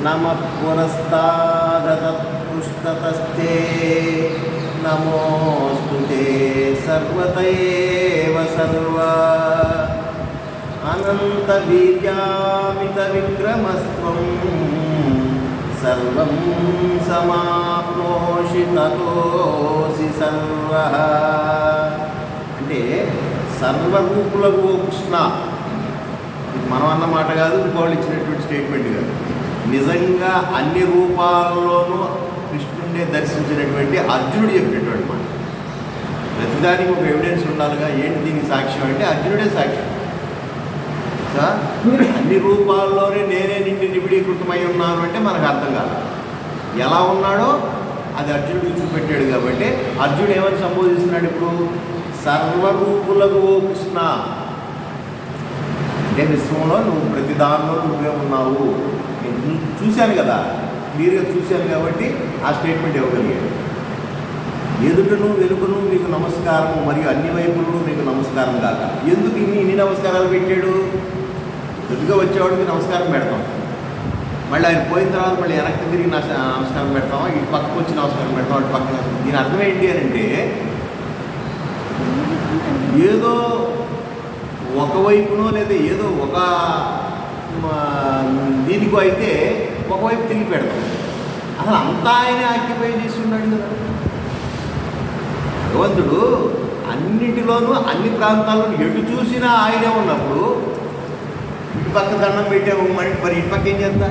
నమః పురస్తాదతత్పృష్టతస్తే నమోస్తుతే సర్వత ఏవ సర్వా అనంత వీర్యామిత విక్రమస్త్వం సర్వం సమాప్నోషి తతోసి సర్వః. అంటే సర్వరూపులకు ఓ కృష్ణ, మనం అన్నమాట కాదు, ఇంకోళ్ళు ఇచ్చినటువంటి స్టేట్మెంట్ కాదు. నిజంగా అన్ని రూపాల్లోనూ కృష్ణుడిని దర్శించినటువంటి అర్జునుడు చెప్పినటువంటి మాట. ప్రతిదానికి ఒక ఎవిడెన్స్ ఉండాలిగా. ఏంటి దీనికి సాక్ష్యం అంటే అర్జునుడే సాక్ష్యం. అన్ని రూపాల్లోనే నేనే నిండి నిబిడీకృతమై ఉన్నాను అంటే మనకు అర్థం కాదు. ఎలా ఉన్నాడో అది అర్జునుడికి చూపెట్టాడు. కాబట్టి అర్జునుడు ఏమని సంబోధిస్తున్నాడు ఇప్పుడు? సర్వరూపులకు ఓ కృష్ణ, అంటే విశ్వంలో నువ్వు ప్రతి దానిలో నువ్వే ఉన్నావు. నేను చూశాను కదా, క్లియర్గా చూశాను కాబట్టి ఆ స్టేట్మెంట్ ఇవ్వగలిగాడు. ఎదుటను వెలుగును మీకు నమస్కారము, మరియు అన్ని వైపులను మీకు నమస్కారం కాక. ఎందుకు ఇన్ని నమస్కారాలు పెట్టాడు? ఎదురుగా వచ్చేవాడికి నమస్కారం పెడతాం, మళ్ళీ ఆయన పోయిన తర్వాత మళ్ళీ వెనక్కి తిరిగి నమస్కారం పెడతాం, ఇటు పక్కకు వచ్చి నమస్కారం పెడతాం, అటు పక్కన. దీని అర్థం ఏంటి అని అంటే, ఏదో ఒకవైపునో లేదా ఏదో ఒక దీనికో అయితే ఒకవైపు తిరిగి పెడతాం. అసలు అంతా ఆయనే ఆక్యుపై చేసి ఉన్నాడు కదా భగవంతుడు. అన్నింటిలోనూ అన్ని ప్రాంతాల్లోనూ ఎటు చూసినా ఆయనే ఉన్నప్పుడు ఇటు పక్క దండం పెట్టాము, మరి ఇటు పక్క ఏం చేస్తా?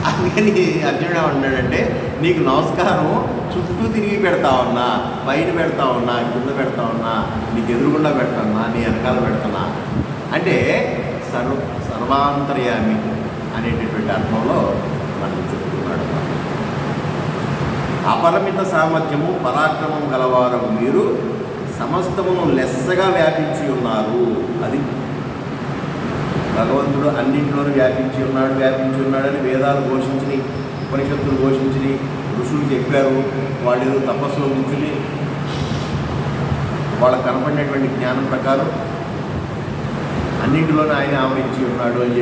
అందుకని అర్జునుడు ఏమంటున్నాడంటే, నీకు నమస్కారం చుట్టూ తిరిగి పెడతా ఉన్నా, పైన పెడతా ఉన్నా, కింద పెడతా ఉన్నా, నీకు ఎదురుగుండా పెడతాన్నా, నీ వెనకాల పెడతానా అంటే సర్వాంతర్యామి అనేటటువంటి అర్థంలో మనకు చెప్తున్నాడు. అపరిమిత సామర్థ్యము పరాక్రమం గలవారు మీరు సమస్తమును లెస్సగా వ్యాపించి ఉన్నారు. అది భగవంతుడు అన్నింటిలోనూ వ్యాపించి ఉన్నాడని వేదాలు ఘోషించినాయి, ఉపనిషత్తులు ఘోషించినాయి, ఋషులు చెప్పారు. వాళ్ళు ఏదో తపస్సులో కూర్చుని వాళ్ళకు కనపడినటువంటి జ్ఞానం ప్రకారం అన్నింటిలోనూ ఆయన ఆవరించి ఉన్నాడు అని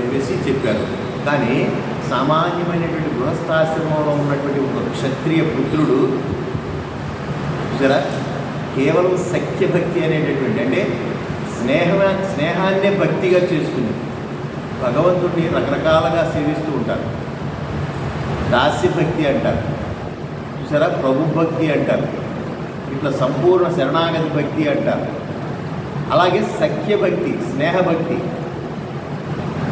చెప్పారు. కానీ సామాన్యమైనటువంటి గృహస్థాశ్రమంలో ఉన్నటువంటి ఒక క్షత్రియ పుత్రుడు సరే కేవలం సఖ్యభక్తి అనేటటువంటి, అంటే స్నేహాన్నే భక్తిగా చేసుకుని భగవంతుడిని రకరకాలుగా సేవిస్తూ ఉంటారు. దాస్యభక్తి అంటారు చూసారా, ప్రభుభక్తి అంటారు, ఇట్లా సంపూర్ణ శరణాగతి భక్తి అంటారు. అలాగే సఖ్యభక్తి, స్నేహభక్తి,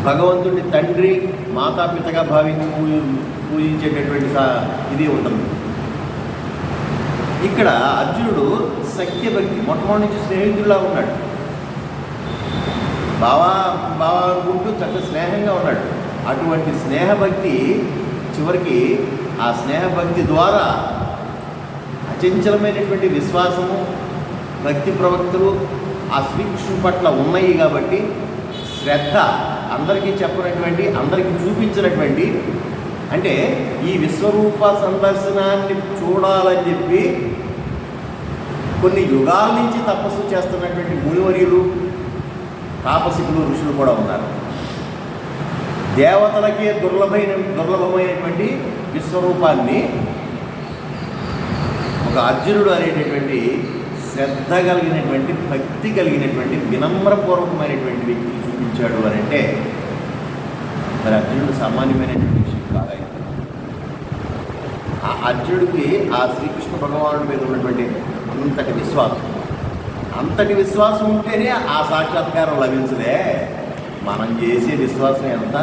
భగవంతుడిని తండ్రి మాతాపితగా భావించి పూజించేటటువంటి ఇది ఉంటుంది. ఇక్కడ అర్జునుడు సఖ్యభక్తి, మొట్టమొదటి నుంచి స్నేహితుడిలా ఉన్నాడు. బావా అనుకుంటూ చక్కగా స్నేహంగా ఉన్నాడు. అటువంటి స్నేహభక్తి చివరికి ఆ స్నేహభక్తి ద్వారా అచంచలమైనటువంటి విశ్వాసము, భక్తి ప్రవక్తలు ఆ శ్రీకృష్ణుని పట్ల ఉన్నాయి. కాబట్టి శ్రద్ధ, అందరికీ చెప్పినటువంటి, అందరికీ చూపించినటువంటి, అంటే ఈ విశ్వరూప సందర్శనాన్ని చూడాలని చెప్పి కొన్ని యుగాల నుంచి తపస్సు చేస్తున్నటువంటి మునివర్యులు, తాపసికులు, ఋషులు కూడా ఉన్నారు. దేవతలకే దుర్లభమైనటువంటి విశ్వరూపాన్ని ఒక అర్జునుడు అనేటటువంటి శ్రద్ధ కలిగినటువంటి, భక్తి కలిగినటువంటి, వినమ్రపూర్వకమైనటువంటి వ్యక్తికి చూపించాడు అని అంటే మరి అర్జునుడు సామాన్యమైనటువంటి విషయం కాదు. ఆ అర్జునుడికి ఆ శ్రీకృష్ణ భగవానుడి మీద ఉన్నటువంటి అంతటి విశ్వాసం ఉంటేనే ఆ సాక్షాత్కారం లభించదే. మనం చేసే విశ్వాసం ఎంత,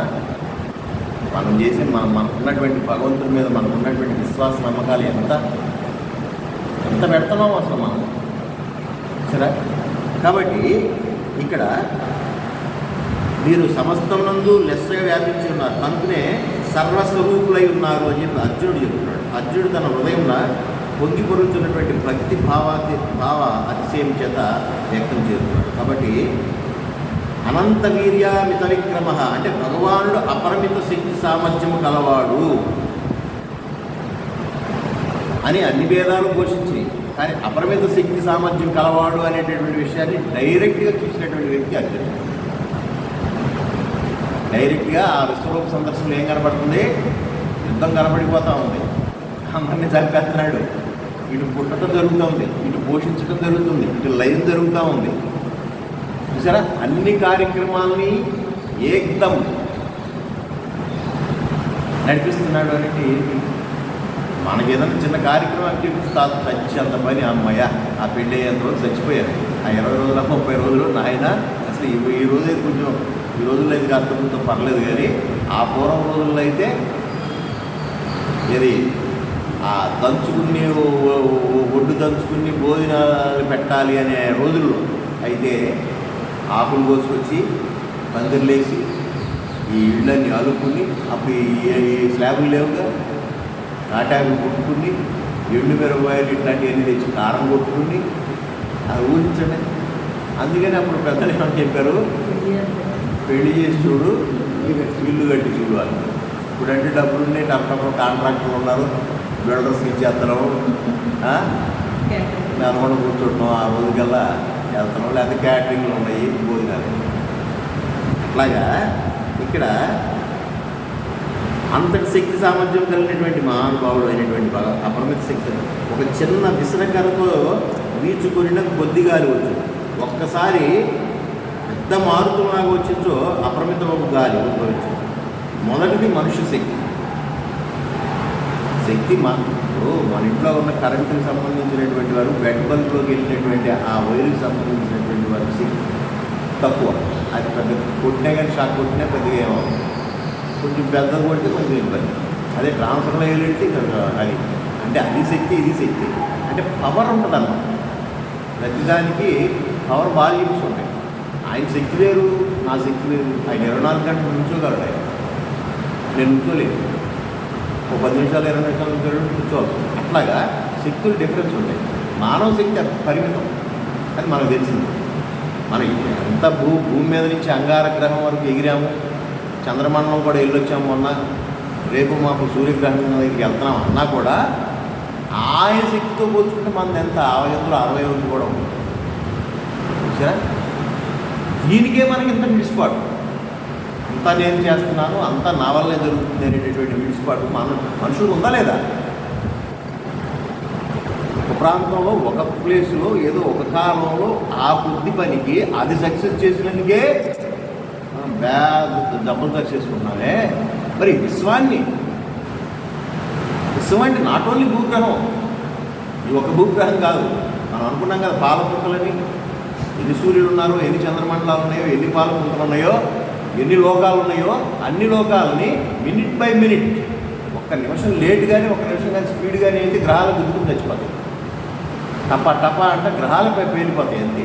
మనం చేసే మనకున్నటువంటి భగవంతుడి మీద మనకున్నటువంటి విశ్వాస నమ్మకాలు ఎంత పెడుతున్నాం అసలు మనం, సరే. కాబట్టి ఇక్కడ మీరు సమస్తమునందు లెస్సగా వ్యాపించి ఉన్నారు, అందుకనే సర్వస్వరూపులై ఉన్నారు అని చెప్పి అర్జునుడు చెప్తున్నాడు. అర్జునుడు తన హృదయంలో పొంగి పొరుచున్నటువంటి భక్తి భావ అతిశయం చేత వ్యక్తం చేస్తున్నాడు. కాబట్టి అనంత వీర్యామిత విక్రమ అంటే భగవానుడు అపరిమిత శక్తి సామర్థ్యము కలవాడు అని అన్ని వేదాలు ఘోషించి, కానీ అపరిమిత శక్తి సామర్థ్యం కలవాడు అనేటటువంటి విషయాన్ని డైరెక్ట్గా చూసినటువంటి వ్యక్తి అర్జునుడు. డైరెక్ట్గా ఆ విశ్వరూప సందర్శనలో ఏం కనబడుతుంది? యుద్ధం కనబడిపోతూ ఉంది. అమ్మని చంపేస్తున్నాడు, ఇటు పుట్టడం జరుగుతుంది, ఇటు పోషించడం జరుగుతుంది, ఇటు లైన్ జరుగుతూ ఉంది. చూసారా, అన్ని కార్యక్రమాలని ఏకదం నడిపిస్తున్నాడు అనేది. మనకి ఏదైనా చిన్న కార్యక్రమం చచ్చేంత పని, అమ్మయ్య ఆ పెళ్ళి అయ్యేంత రోజు చచ్చిపోయారు. ఆ 20 రోజులు 30 రోజులు నాయన అసలు ఈ రోజు అయితే కొంచెం, ఈ రోజుల్లో అయితే కాస్త కొంచెం పర్లేదు, కానీ ఆ పూర్వం రోజుల్లో అయితే ఇది ఆ దంచుకుని ఒడ్డు దంచుకుని భోజనాలు పెట్టాలి అనే రోజుల్లో అయితే ఆకులు కోసుకొచ్చి పందిర్లేసి ఈ ఇళ్ళన్నీ అలుక్కుని, అప్పుడు ఈ స్లాబులు లేవుగా, నాటాకులు కొట్టుకుని, ఎండు మిరపకాయలు ఇట్లాంటివన్నీ తెచ్చి కారం కొట్టుకుని అది ఊహించండి. అందుకని అప్పుడు పెద్దలు ఏమని చెప్పారు, పెళ్లి చేసి చూడు, ఇల్లు కట్టి చూడు అని. ఇప్పుడంటే డబ్బులు ఉన్నాయి, టప్పుడు కాంట్రాక్టర్లు ఉన్నారు, బిల్డర్స్కి ఇచ్చేస్తున్నాం, నెలకొండ కూర్చుంటున్నాం, ఆ రోజుకల్లా వెళ్తున్నాం, లేకపోతే క్యాటరింగ్లు ఉన్నాయి, భోజనాలు. అట్లాగా ఇక్కడ అంతటి శక్తి సామర్థ్యం కలిగినటువంటి మహానుభావుడు అయినటువంటి అపరిమిత శక్తి ఒక చిన్న విసనకరతో వీచుకొనిన కొద్ది గాలి వచ్చు. ఒక్కసారి పెద్ద మారుతులాగా వచ్చించో అపరిమిత ఒక గాలి ఉద్భవించు. మొదటిది మనుష్య శక్తి. శక్తి మన ఇంట్లో ఉన్న కరెంటుకి సంబంధించినటువంటి వారు, బెడ్ బల్బ్లోకి వెళ్ళినటువంటి ఆ వైరుకి సంబంధించినటువంటి వారి శక్తి తక్కువ. అది పెద్ద కొట్టినా కానీ షాక్ కొట్టినా పెద్దగా ఏమవుతుంది, కొంచెం పెద్దగా కొడితే కొంచెం ఇబ్బంది. అదే ట్రాన్స్ఫర్లో వెళ్ళితే అది అంటే అది శక్తి, ఇది శక్తి. అంటే పవర్ ఉంటుంది అన్నమాట. ప్రతిదానికి పవర్ వాల్యూమ్స్ ఉంటాయి. ఆయన శక్తి వేరు, నా శక్తి వేరు. ఆయన 24 గంటలు నుంచోగలడు. ఆయన నేను నుంచోలేదు, ఒక 10 నిమిషాలు 20 నిమిషాలు కూర్చోవాలి. అట్లాగా శక్తులు డిఫరెన్స్ ఉంటాయి. మానవ శక్తి పరిమితం, అది మనకు తెలిసింది. మనం ఎంత భూమి మీద నుంచి అంగారగ్రహం వరకు ఎగిరాము, చంద్రమండలం కూడా వెళ్ళొచ్చాము. మొన్న రేపు మాకు సూర్యగ్రహం దగ్గరికి వెళ్తున్నాం అన్నా కూడా ఆయన శక్తితో పోల్చుకుంటే మనది ఎంత 60 కూడా ఉంది. సరే, దీనికే మనకి ఇంత మిడిసిపాటు, అంతా నేను చేస్తున్నాను, అంతా నా వల్లే జరుగుతుంది అనేటటువంటి మిడిసిపాటు మనుషులు ఉందా లేదా? ఒక ప్రాంతంలో, ఒక ప్లేస్లో, ఏదో ఒక కాలంలో ఆ బుద్ధి పనికి అది సక్సెస్ చేసినందుకే జబ్బులు చేసుకున్నామే. మరి విశ్వం అంటే నాట్ ఓన్లీ భూగ్రహం, ఇది ఒక భూగ్రహం కాదు. మనం అనుకున్నాం కదా, పాలపుంతలని ఎన్ని సూర్యులు ఉన్నారో, ఎన్ని చంద్రమండలాలు ఉన్నాయో, ఎన్ని పాలపుంతలు ఉన్నాయో, ఎన్ని లోకాలు ఉన్నాయో, అన్ని లోకాలని మినిట్ బై మినిట్, ఒక్క నిమిషం లేట్ కానీ, ఒక్క నిమిషం కానీ స్పీడ్ కానీ అయితే గ్రహాలు గుర్తుకుని చచ్చిపోతాయి. టపా అంటే గ్రహాలపై పేలిపోతాయి అంతే.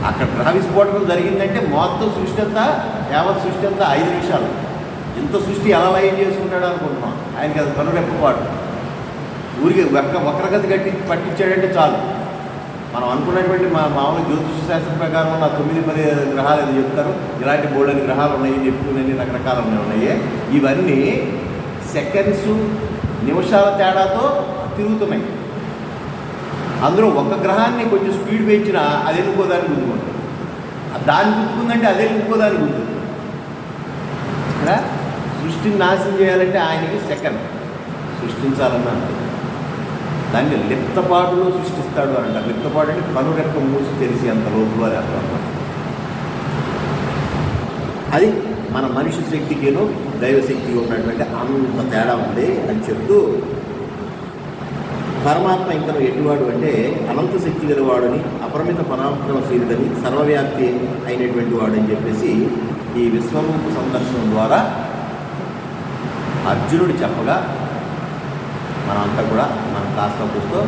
అక్కడ గ్రహ విస్ఫోటనం జరిగిందంటే మొత్తం సృష్టి అంతా, యావత్ సృష్టి అంతా 5 నిమిషాలు. ఇంత సృష్టి ఎలా లయం చేసుకుంటాడు అనుకుంటున్నాం. ఆయనకి అది కనురెప్పపాటు. ఊరికి వక్రగతి పట్టించాడంటే చాలు. మనం అనుకున్నటువంటి మామూలు జ్యోతిష శాస్త్రం ప్రకారం ఉన్న 9-10 గ్రహాలు అది చెప్తారు. ఇలాంటి బోల్డని గ్రహాలు ఉన్నాయి, నెప్ట్యూన్ రకరకాలు ఉన్నాయి. ఇవన్నీ సెకండ్స్, నిమిషాల తేడాతో తిరుగుతున్నాయి. అందులో ఒక గ్రహాన్ని కొంచెం స్పీడ్ పెంచినా అది వెళ్ళిపోదానికి గుర్తుకుంటుంది. దాన్ని గుర్తుకుందంటే అదే వెళ్ళిపోదానికి గుర్తుంది. ఇక్కడ సృష్టిని నాశనం చేయాలంటే ఆయనకి సెకండ్ సృష్టించాలన్నా దాన్ని లిప్తపాటులో సృష్టిస్తాడు అని అంటారు. లిప్తపాటు అంటే కనురెప్ప మూసి తెలిసి అంత లోపల అని అర్థం. అది మన మనిషి శక్తికిను దైవశక్తికి ఉన్నటువంటి అంత తేడా ఉంది అని చెప్తూ, పరమాత్మ ఇంకా ఎటువాడు అంటే అనంత శక్తి గలవాడని, అపరిమిత పరాక్రమశీలుడని, సర్వవ్యాప్తి అయినటువంటి వాడని చెప్పేసి ఈ విశ్వరూప సందర్శనం ద్వారా అర్జునుడు చెప్పగా మనమంతా కూడా మనం కాస్త పుస్తూ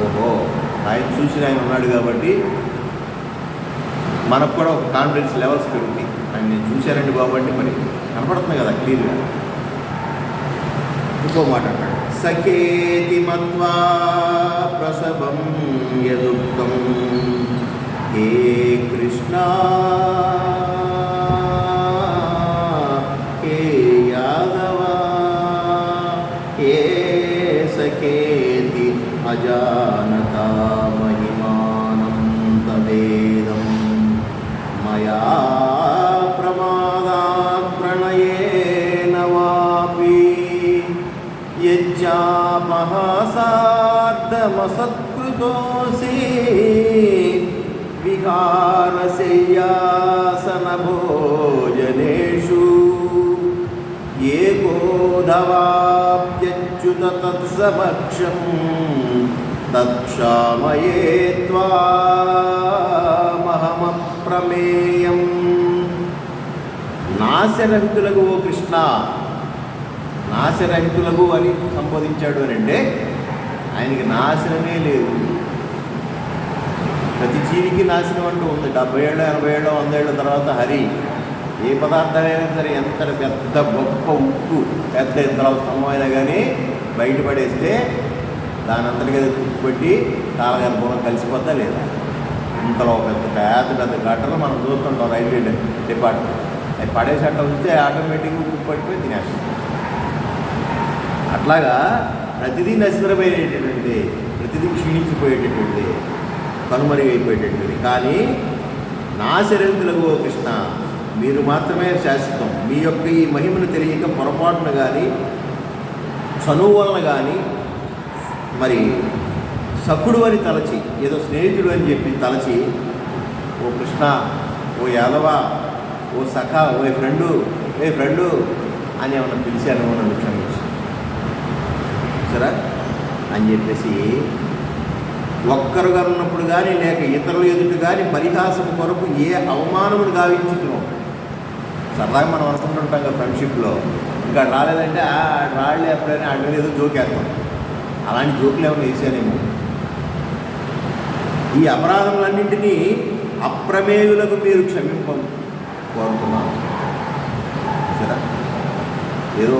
ఓహో ఆయన చూసిన ఆయన ఉన్నాడు కాబట్టి మనకు కూడా ఒక కాన్ఫిడెన్స్ లెవెల్స్ పెరుగుతాయి. ఆయన నేను చూశానండి బాబు అంటే మరి కనపడుతుంది కదా క్లియర్గా. ఇంకో మాట అంటాడు, సఖేతి మత్వా ప్రసవం యదుక్తం హే కృష్ణ హే యాదవ హే సఖేతి అజానతా మహిమానం తవేదం మయా ప్రమాదాత్ మహాసార్థమసత్కృతోసి విహారశయ్యాసనభోజనేషు ఏకోధవాప్యచ్యుత తత్సమక్షం తత్క్షామయే త్వామహమప్రమేయం. నాశరహితులకు ఓ కృష్ణ, నాశరహితులకు అని సంబోధించాడు అని అంటే ఆయనకి నాశనమే లేదు. ప్రతి జీవికి నాశనం అంటూ ఉంది. 70 ఏళ్ళు 80 ఏళ్ళు 100 ఏళ్ళ తర్వాత హరి ఏ పదార్థమైనా సరే ఎంత పెద్ద గొప్ప ఉప్పు పెద్ద ఎంత స్తంభమైనా కానీ బయటపడేస్తే దాని అంతటికి పెట్టి కాలగర్భంలో కలిసిపోతా లేదా? ఇంతలో పెద్ద పెద్ద గట్టలు మనం చూస్తుంటాం రైల్వే డిపార్ట్మెంట్. అవి పడేసట్ట ఉంటే ఆటోమేటిక్గా ఉప్పు పడిపోయి తినేస్తాం. అట్లాగా ప్రతిదీ నశించిపోయేటటువంటిది, ప్రతిదీ క్షీణించిపోయేటటువంటిది, కనుమరుగైపోయేటటువంటిది. కానీ నాశరహితులకు ఓ కృష్ణ, మీరు మాత్రమే శాశ్వతం. మీ యొక్క ఈ మహిమను తెలియక పొరపాటున కానీ చనువు వలన కానీ మరి సఖుడు అని తలచి, ఏదో స్నేహితుడు అని చెప్పి తలచి ఓ కృష్ణ, ఓ యాదవ, ఓ సఖ, ఓ ఫ్రెండు అని ఏమన్నా పిలిచాను నన్ను క్షమించు సరే అని చెప్పేసి ఒక్కరుగా ఉన్నప్పుడు కానీ లేక ఇతరుల ఎదుట కానీ పరిహాసం కొరకు ఏ అవమానమును గావించుతున్నాం. సరదాగా మనం అనుకుంటుంటాం కదా ఫ్రెండ్షిప్లో, ఇంకా రాలేదంటే రాళ్ళే ఎప్పుడైనా ఆడి మీద ఏదో జోకేస్తాం. అలాంటి జోకులు ఏమైనా వేసానేమో. ఈ అపరాధములన్నింటినీ అప్రమేయులకు మీరు క్షమింప కోరుతున్నాను. సరే, ఏదో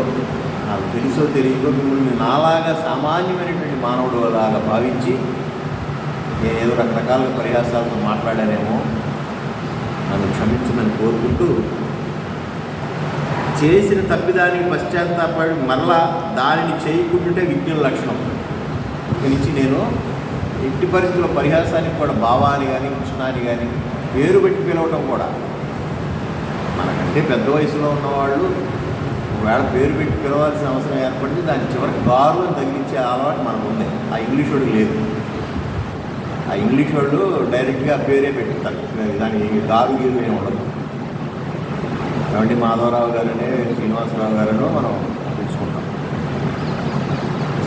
నాకు తెలుసో తెలియదో మిమ్మల్ని నాలాగా సామాన్యమైనటువంటి మానవుడు లాగా భావించి నేను ఏదో రకరకాల పరిహాసాలతో మాట్లాడానేమో, నన్ను క్షమించమని కోరుకుంటూ చేసిన తప్పిదానికి పశ్చాత్తాపడి మరలా దానిని చేయకుంటుంటే విజ్ఞుల లక్షణం. ఇక్కడి నుంచి నేను ఎట్టి పరిస్థితుల్లో పరిహాసానికి కూడా బావా అని కానీ కృష్ణ అని కానీ పేరు పెట్టి పిలవటం కూడా, మనకంటే పెద్ద వయసులో ఉన్నవాళ్ళు ఒకవేళ పేరు పెట్టి పిలవాల్సిన అవసరం ఏర్పడింది, దాని చివరికి గారు అని తగిలించే అలవాటు మనకు ఉంది. ఆ ఇంగ్లీష్ వాడు లేదు. ఆ ఇంగ్లీష్ వాళ్ళు డైరెక్ట్గా పేరే పెట్టుతారు, దాని గారు గీరు ఏమి ఉండదు. కాబట్టి మాధవరావు గారనే శ్రీనివాసరావు గారనో మనం తెలుసుకుంటాం.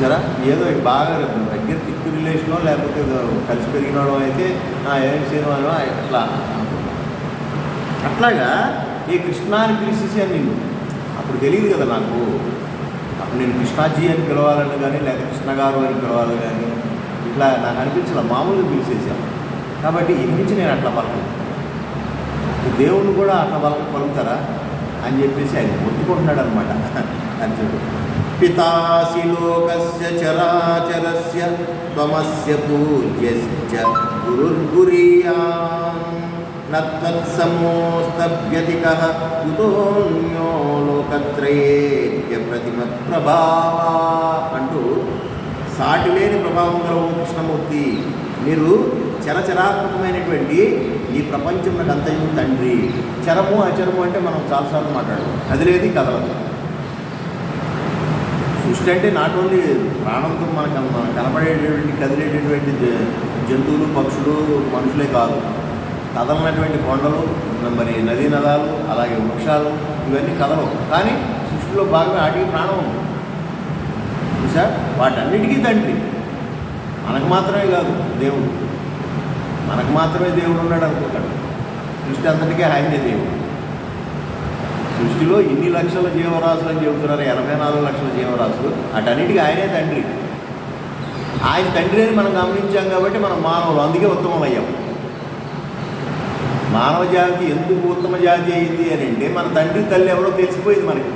సరే, ఏదో బాగా దగ్గర తిక్కు రిలేషనో లేకపోతే కలిసి పెరిగినడం అయితే ఏం శ్రీనివాసో అట్లా. అట్లాగా ఈ కృష్ణ అని పిలిచేసాను నిన్ను. అప్పుడు తెలియదు కదా నాకు. అప్పుడు నేను కృష్ణాజీ అని పిలవాలని కానీ లేకపోతే కృష్ణ గారు అని పిలవాలి కానీ ఇట్లా నాకు అనిపించలే, మామూలుగా పిలిచేసాను. కాబట్టి ఇక నుంచి నేను అట్లా పలకను. దేవుణ్ణి కూడా అట్లా పలుకుతారా అని చెప్పేసి ఆయన ఒత్తుకుంటున్నాడు అనమాట. అని చెప్పి పితాసి లోకస్య చరాచరస్య త్వమస్య పూజ్యస్య గురుర్గురీయాన్ నత్వత్సమోస్తభ్యతికః కుతోన్యో లోకత్రయేత్య ప్రతిమ ప్రభావా అంటూ సాటి లేని ప్రభావం గల ఓ కృష్ణమూర్తి, మీరు చరచరాత్మకమైనటువంటి ఈ ప్రపంచంలో అంతయు తండ్రి. చరము అచరము అంటే మనం చాలాసార్లు మాట్లాడతాం. కదిలేది కదలదు. సృష్టి అంటే నాట్ ఓన్లీ ప్రాణంతో మనకు కనపడేటటువంటి కదిలేటటువంటి జంతువులు పక్షులు మనుషులే కాదు, కదలనటువంటి కొండలు మరి నదీ నదాలు అలాగే వృక్షాలు ఇవన్నీ కదలవు. కానీ సృష్టిలో భాగమే వాటికి ప్రాణం ఉంది. చూసా, వాటన్నిటికీ తండ్రి. మనకు మాత్రమే కాదు దేవుడు, మనకు మాత్రమే దేవుడు ఉన్నాడు అనుకుంటాడు. సృష్టి అంతటికే ఆయనే దేవుడు. సృష్టిలో ఇన్ని లక్షల జీవరాశులు అని చెబుతున్నారు, 84 లక్షల జీవరాశులు. అటన్నిటికీ ఆయనే తండ్రి. ఆయన తండ్రి అని మనం గమనించాం కాబట్టి మనం మానవులు, అందుకే ఉత్తమం అయ్యాం. మానవ జాతి ఎందుకు ఉత్తమ జాతి అయింది అని అంటే మన తండ్రి తల్లి ఎవరో తెలిసిపోయింది మనకి.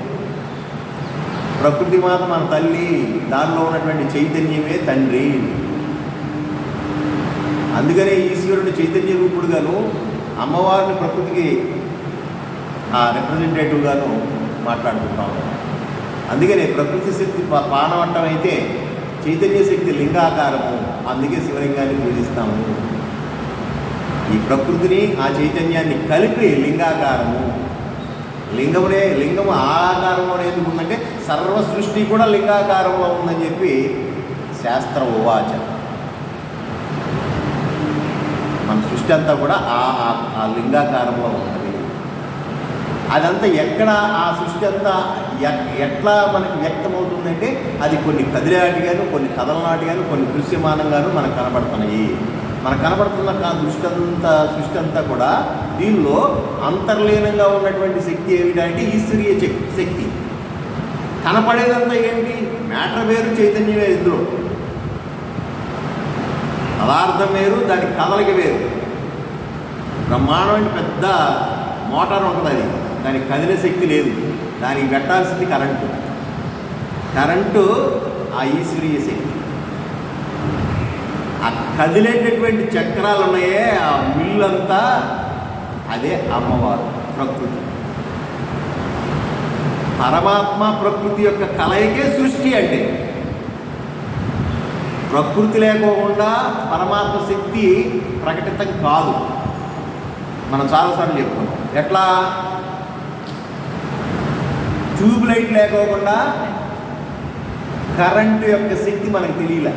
ప్రకృతి మాత మన తల్లి, దానిలో ఉన్నటువంటి చైతన్యమే తండ్రి. అందుకనే ఈశ్వరుడు చైతన్య రూపుడుగాను, అమ్మవారిని ప్రకృతికి రిప్రజెంటేటివ్గాను మాట్లాడుకుంటాం. అందుకనే ప్రకృతి శక్తి పానవట్టం అయితే చైతన్య శక్తి లింగాకారము, అందుకే శివలింగాన్ని పూజిస్తాము. ఈ ప్రకృతిని ఆ చైతన్యాన్ని కలిపి లింగాకారము. లింగము ఆకారంలో ఎందుకు ఉందంటే సర్వ సృష్టి కూడా లింగాకారంలో ఉందని చెప్పి శాస్త్ర ఉవాచ. మన సృష్టి అంతా కూడా ఆ లింగాకారంలో ఉన్నది. అదంతా ఎక్కడ ఆ సృష్టి అంతా ఎట్లా మనకి వ్యక్తమవుతుందంటే అది కొన్ని కదిలాటిగాను, కొన్ని కథలనాటిగాను, కొన్ని దృశ్యమానంగాను మనకు కనబడుతున్నాయి. మనకు కనబడుతున్న సృష్టి అంతా కూడా దీనిలో అంతర్లీనంగా ఉన్నటువంటి శక్తి ఏమిటంటే ఈశ్వరీయ శక్తి. కనపడేదంతా ఏంటి? మ్యాటర్ వేరు, చైతన్యం వేరు. ఇందులో పదార్థం వేరు, దాని కదలిక వేరు. బ్రహ్మాండం అంటే పెద్ద మోటార్ ఉంటుంది, అది దానికి కదిలే శక్తి లేదు. దానికి పెట్టాల్సింది కరెంటు ఆ ఈశ్వరీయ శక్తి. ఆ కదిలేటటువంటి చక్రాలు ఉన్నాయే, ఆ మిల్లంతా అదే అమ్మవారు, ప్రకృతి. పరమాత్మ ప్రకృతి యొక్క కలయికే సృష్టి. అంటే ప్రకృతి లేకోకుండా పరమాత్మ శక్తి ప్రకటితం కాదు. మనం చాలాసార్లు చెప్పుకున్నాం. ఎట్లా? ట్యూబ్ లైట్ లేకోకుండా కరెంటు యొక్క శక్తి మనకు తెలియలే.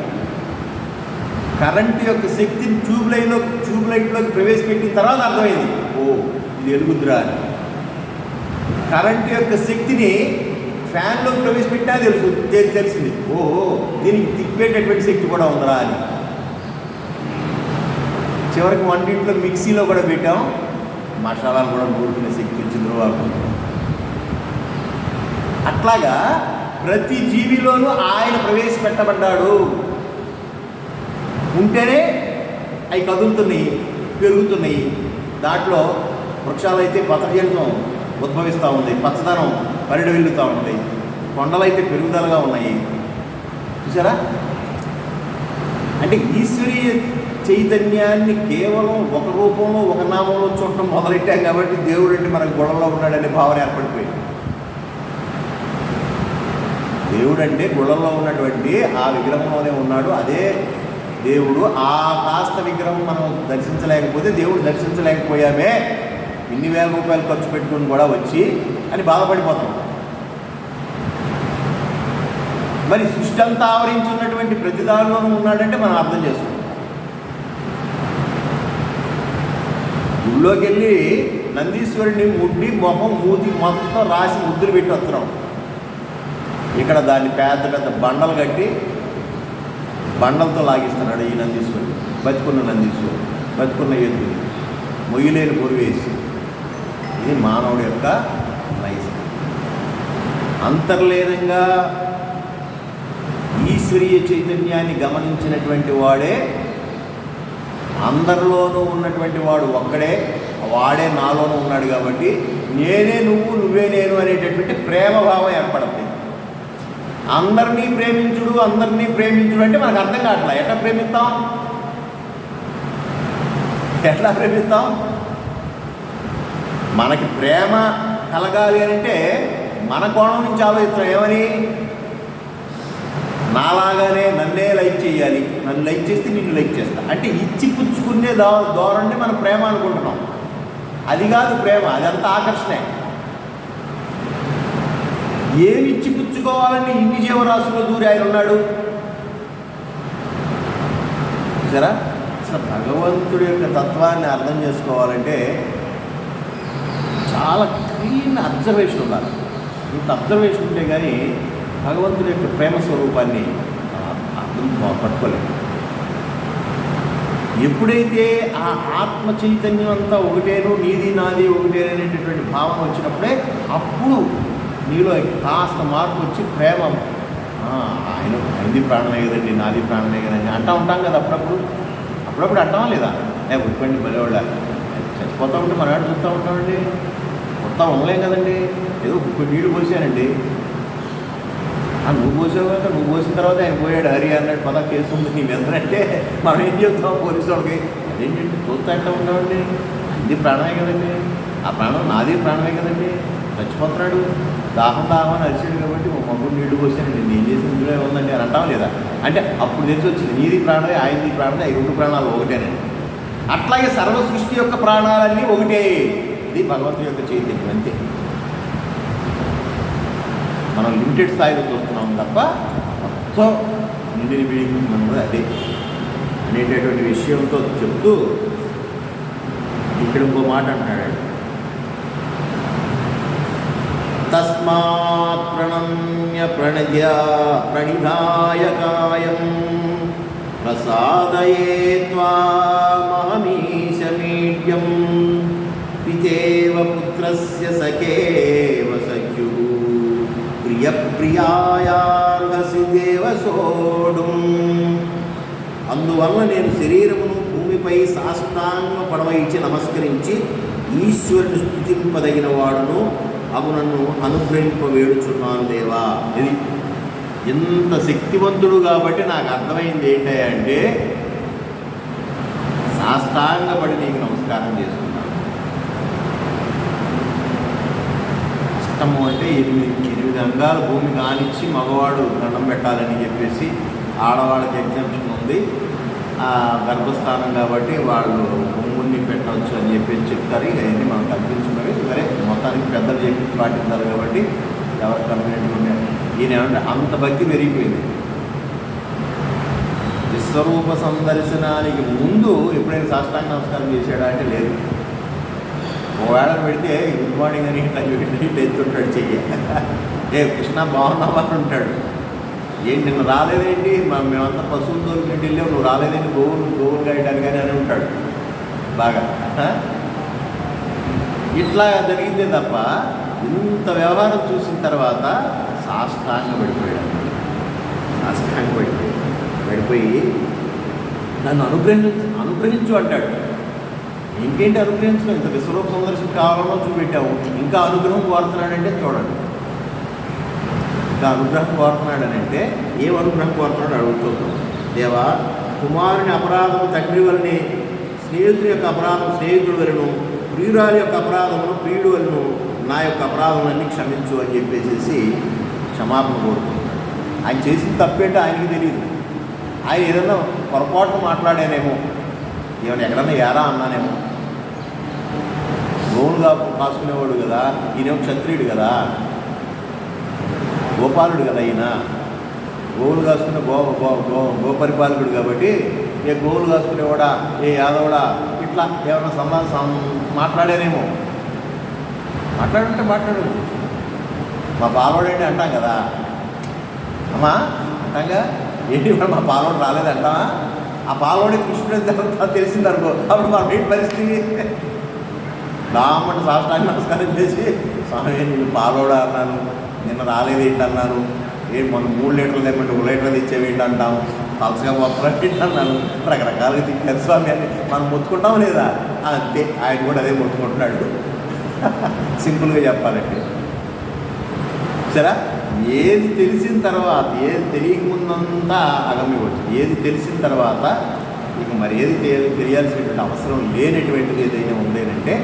కరెంటు యొక్క శక్తిని ట్యూబ్ లైట్లోకి ప్రవేశపెట్టిన తర్వాత అర్థమైంది, ఓ ఇది వెలుగుద్రా అని. కరెంటు యొక్క శక్తిని ఫ్యాన్లోకి ప్రవేశపెట్టినా తెలిసింది, ఓహో దీనికి తిప్పేటటువంటి శక్తి కూడా ఉందిరా అని. చివరికి వంటింట్లో మిక్సీలో కూడా పెట్టాం, మసాలాలు కూడా నూరుకునే శక్తి ఇచ్చింది వాళ్ళు. అట్లాగా ప్రతి జీవిలోనూ ఆయన ప్రవేశపెట్టబడ్డాడు. ఉంటేనే అవి కదులుతున్నాయి, పెరుగుతున్నాయి. దాంట్లో వృక్షాలైతే పత్రజంతం ఉద్భవిస్తూ ఉంది, పచ్చదనం పరిడి వెళ్తూ ఉంది. కొండలైతే పెరుగుదలగా ఉన్నాయి. చూసారా? అంటే ఈశ్వరీయ చైతన్యాన్ని కేవలం ఒక రూపంలో, ఒక నామంలో చూడటం మొదలెట్టాం కాబట్టి దేవుడు అంటే మనకు గుళ్ళలో ఉన్నాడనే భావన ఏర్పడిపోయింది. దేవుడు అంటే గుళ్ళలో ఉన్నటువంటి ఆ విగ్రహంలోనే ఉన్నాడు, అదే దేవుడు. ఆ కాస్త విగ్రహం మనం దర్శించలేకపోతే, దేవుడు దర్శించలేకపోయామే, ఇన్ని వేల రూపాయలు ఖర్చు పెట్టుకుని కూడా వచ్చి అని బాధపడిపోతాం. మరి సృష్టి అంతా ఆవరించున్నటువంటి ప్రతి దానిలోనూ ఉన్నాడంటే మనం అర్థం చేసుకుంటాం. గుళ్ళోకి వెళ్ళి నందీశ్వరుడిని ముడ్డి, మొహం, మూతి మొత్తం రాసి ముద్దులు పెట్టి వస్తున్నాం. ఇక్కడ దాన్ని పెద్ద పెద్ద బండలు కట్టి బండలతో లాగిస్తున్నాడు ఈ నందీశ్వరుడు. బతుకున్న నందీశ్వరుడు, బతుకున్న ఎద్దుని మొయ్యలేని పొరువేసి. ఇది మానవుడి యొక్క నైజం. అంతర్లీనంగా ఈశ్వరీయ చైతన్యాన్ని గమనించినటువంటి వాడే, అందరిలోనూ ఉన్నటువంటి వాడు ఒక్కడే, వాడే నాలోనూ ఉన్నాడు. కాబట్టి నేనే నువ్వు, నువ్వే నేను అనేటటువంటి ప్రేమభావం ఏర్పడుతుంది. అందరినీ ప్రేమించుడు అంటే మనకు అర్థం కావట్లా. ఎట్లా ప్రేమిస్తాం? మనకి ప్రేమ కలగాలి అంటే మన కోణం నుంచి ఆలోచిస్తాం. ఏమని? నాలాగానే నన్నే లైక్ చేయాలి, నన్ను లైక్ చేస్తే నిన్ను లైక్ చేస్తా అంటే ఇచ్చి పుచ్చుకునే ధోరణి మనం ప్రేమ అనుకుంటున్నాం. అది కాదు ప్రేమ, అదంతా ఆకర్షణే. ఏమి ఇచ్చి పుచ్చుకోవాలని ఇన్ని జీవరాశుల్లో దూరి ఆయన ఉన్నాడు. సరే, అసలు భగవంతుడి యొక్క తత్వాన్ని అర్థం చేసుకోవాలంటే చాలా క్లీన్ అబ్జర్వేషన్ ఉండాలి. ఇంత అబ్జర్వేషన్ ఉంటే కానీ భగవంతుడి యొక్క ప్రేమ స్వరూపాన్ని అర్థం పట్టుకోలేదు. ఎప్పుడైతే ఆ ఆత్మ చైతన్యం అంతా ఒకటేను, నీది నాది ఒకటే అనేటటువంటి భావన వచ్చినప్పుడే అప్పుడు నీలో కాస్త మార్పు వచ్చి ప్రేమ, ఆయనది ప్రాణమే కదండి, నాది ప్రాణమే కదండి అంటూ ఉంటాం కదా. అప్పుడప్పుడు అంటామా లేదా? ఉప్పండి బలివాళ్ళ చచ్చిపోతూ ఉంటే మన వాడు చూస్తూ ఉంటామండి, మొత్తం ఉండలేం కదండి. ఏదో కొన్ని నీళ్ళు పోసానండి, నువ్వు పోసావు కదా, నువ్వు పోసిన తర్వాత ఆయన పోయాడు హరి అన్నట్టు పదా కేసు ఉంది నీ మీదంటే మనం ఏం చెప్తాం పోలీసు వాళ్ళకి? అదేంటంటే చూస్తూ అంటూ ఉంటామండి, ఇది ప్రాణమే కదండి, ఆ ప్రాణం నాది ప్రాణమే కదండి, చచ్చిపోతున్నాడు, దాహం అని అరిచాడు కాబట్టి మగ్గుడు నీళ్లు పోసానండి, నేను చేసిన ఇందులో ఉందండి అని అంటాం లేదా? అంటే అప్పుడు తెలిసి వచ్చింది నీది ప్రాణమే, ఆయనది ప్రాణమే, ఈ రెండు ప్రాణాలు ఒకటేనండి. అట్లాగే సర్వ సృష్టి యొక్క ప్రాణాలన్నీ ఒకటే. ఇది భగవంతుడి యొక్క చైతన్యం అంతే. మనం లిమిటెడ్ స్థాయిలో చూస్తున్నాం తప్ప మొత్తం నిండిని పీడిస్తున్నాము అదే అనేటటువంటి విషయంతో చెప్తూ ఇక్కడ ఇంకో మాట అంటాడు, తస్మాత్ ప్రణమ్య ప్రణిధాయ కాయం ప్రసాదయే త్వామహమీశమీడ్యం పితేవ పుత్రస్య సఖేవ సఖ్యు ప్రియప్రియాయార్హసి దేవ సోడుం. అందువల్ల నేను శరీరమును భూమిపై సాష్టాంగ పడవయించి నమస్కరించి ఈశ్వరుని స్తుతింపదగిన వాడును అవు నన్ను అనుగ్రహింపవేడుచున్నాను దేవా. ఇది ఎంత శక్తివంతుడు కాబట్టి నాకు అర్థమైంది ఏంటంటే సాష్టాంగపడి నీకు నమస్కారం చేస్తున్నాను. ఇష్టము అంటే 8 అంగాలు భూమి కానిచ్చి మగవాడు దండం పెట్టాలని చెప్పేసి, ఆడవాళ్ళకి ఎగ్జామ్షన్ ఉంది, గర్భస్థానం కాబట్టి వాళ్ళు భూముల్ని పెట్టవచ్చు అని చెప్పేసి చెప్తారు. ఇవన్నీ మనం కల్పించున్నవి సరే, మొత్తానికి పెద్దలు చెప్పి పాటిస్తారు కాబట్టి ఎవరు కన్వీనెంట్గా ఉన్నారు. ఈయన ఏమంటే అంత భక్తి పెరిగిపోయింది. విశ్వరూప సందర్శనానికి ముందు ఎప్పుడైనా సాష్టాంగ నమస్కారం చేశాడా అంటే లేదు. ఒకవేళ పెడితే గుడ్ మార్నింగ్ అని ఇట్లా ఎత్తుంటాడు చెయ్యి, ఏ కృష్ణ బాగున్నావా అని ఉంటాడు. ఏంటి నిన్ను రాలేదేంటి, మేమంతా పశువులు దొరికినట్టు వెళ్ళావు, నువ్వు రాలేదేంటి గోవులు గాయడానికి అని ఉంటాడు బాగా. ఇట్లా జరిగిందే తప్ప ఇంత వ్యవహారం చూసిన తర్వాత సాష్టాంగ పడిపోయాడు. సాష్టాంగ పడిపోయి నన్ను అనుగ్రహించు అంటాడు. ఇంకేంటి అనుగ్రహించడం, ఇంత విశ్వరూప సందర్శనం కావాలనో చూపెట్టావు, ఇంకా అనుగ్రహం కోరుతున్నాడంటే చూడండి. ఇంకా అనుగ్రహం కోరుతున్నాడనంటే ఏం అనుగ్రహం కోరుతున్నాడు అడుగుతున్నాం. దేవా, కుమారుని అపరాధము తండ్రి వలని, స్నేహితుడి యొక్క అపరాధం స్నేహితుడి వలను, ప్రియురాలి యొక్క అపరాధమును ప్రియుడు వలను నా యొక్క అపరాధములన్నీ క్షమించు అని చెప్పేసి క్షమాపణ కోరుకుంటాడు. ఆయన చేసిన తప్పేంటో ఆయనకి తెలియదు. ఆయన ఏదన్నా పొరపాటును మాట్లాడానేమో, ఏమైనా ఎక్కడన్నా ఏరా అన్నానేమో. గోవులుగా కాసుకునేవాడు కదా, ఈయనేమో క్షత్రియుడు కదా, గోపాలుడు కదా, ఈయన గోవులు కాసుకునే గోపరిపాలకుడు కాబట్టి ఏ గోవులు కాసుకునేవాడా, ఏ యాదవుడా, ఇట్లా ఏమైనా సంబంధం మాట్లాడానేమో. మాట్లాడుంటే మాట్లాడు, మా పాలవాడండి అంటాం కదా, అమ్మా అంటాంగా, ఏంటి మా పాలవాడు రాలేదంటావా, ఆ పాలవాడి కృష్ణుడు తెలిసిందనుకో, అప్పుడు మా ఏంటి పరిస్థితి. రామని సాష్టాంగ నమస్కారం చేసి, స్వామి నేను పాలవాడా అన్నాను, నిన్న రాలేదేంటి అన్నారు, మొన్న 3 లీటర్లు తెమ్మంటే 1 లీటర్ తెచ్చేవేంటి అంటాం, పలసగా పోతారేంటి అన్నాను, రకరకాలుగా తిట్టారు స్వామి అని మనం మొత్తుకుంటాం లేదా. అంతే, ఆయన కూడా అదే మొత్తుకుంటున్నాడు. సింపుల్గా చెప్పాలంటే సరే, ఏది తెలిసిన తర్వాత, ఏది తెలియకముందంతా అగమ్యవచ్చు, ఏది తెలిసిన తర్వాత ఇక మరి ఏది తెలియాల్సినటువంటి అవసరం లేనటువంటిది ఏదైనా ఉందేనంటే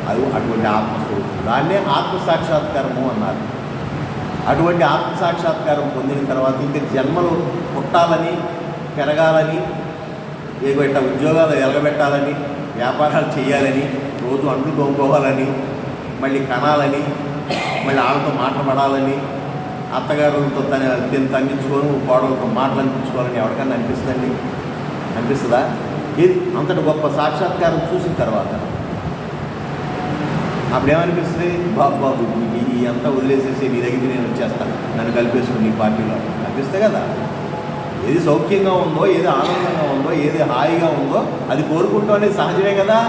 అది అటువంటి ఆత్మస్వరూపం. దాన్నే ఆత్మసాక్షాత్కారము అన్నారు. అటువంటి ఆత్మసాక్షాత్కారం పొందిన తర్వాత ఇంకా జన్మలు పుట్టాలని, పెరగాలని, ఏదో ఇట్లా ఉద్యోగాలు ఎలగబెట్టాలని, వ్యాపారాలు చేయాలని, రోజు అంట్లు తోముకోవాలని, మళ్ళీ కనాలని, మళ్ళీ వాళ్ళతో మాట్లాడాలని, అత్తగారులతో తగ్గించుకొని కోడలతో మాటలు అనిపించుకోవాలని ఎవరికన్నా అనిపిస్తుందండి? అనిపిస్తుందా? ఇది అంతటి గొప్ప సాక్షాత్కారం చూసిన తర్వాత అప్పుడేమనిపిస్తుంది? బాబు ఈ అంతా వదిలేసేసి నీ దగ్గరికి నేను వచ్చేస్తాను, నన్ను కలిపేసుకుని నీ పార్టీలో అనిపిస్తే కదా. ఏది సౌఖ్యంగా ఉందో, ఏది ఆనందంగా ఉందో, ఏది హాయిగా ఉందో అది కోరుకుంటూ అనేది సహజమే కదా.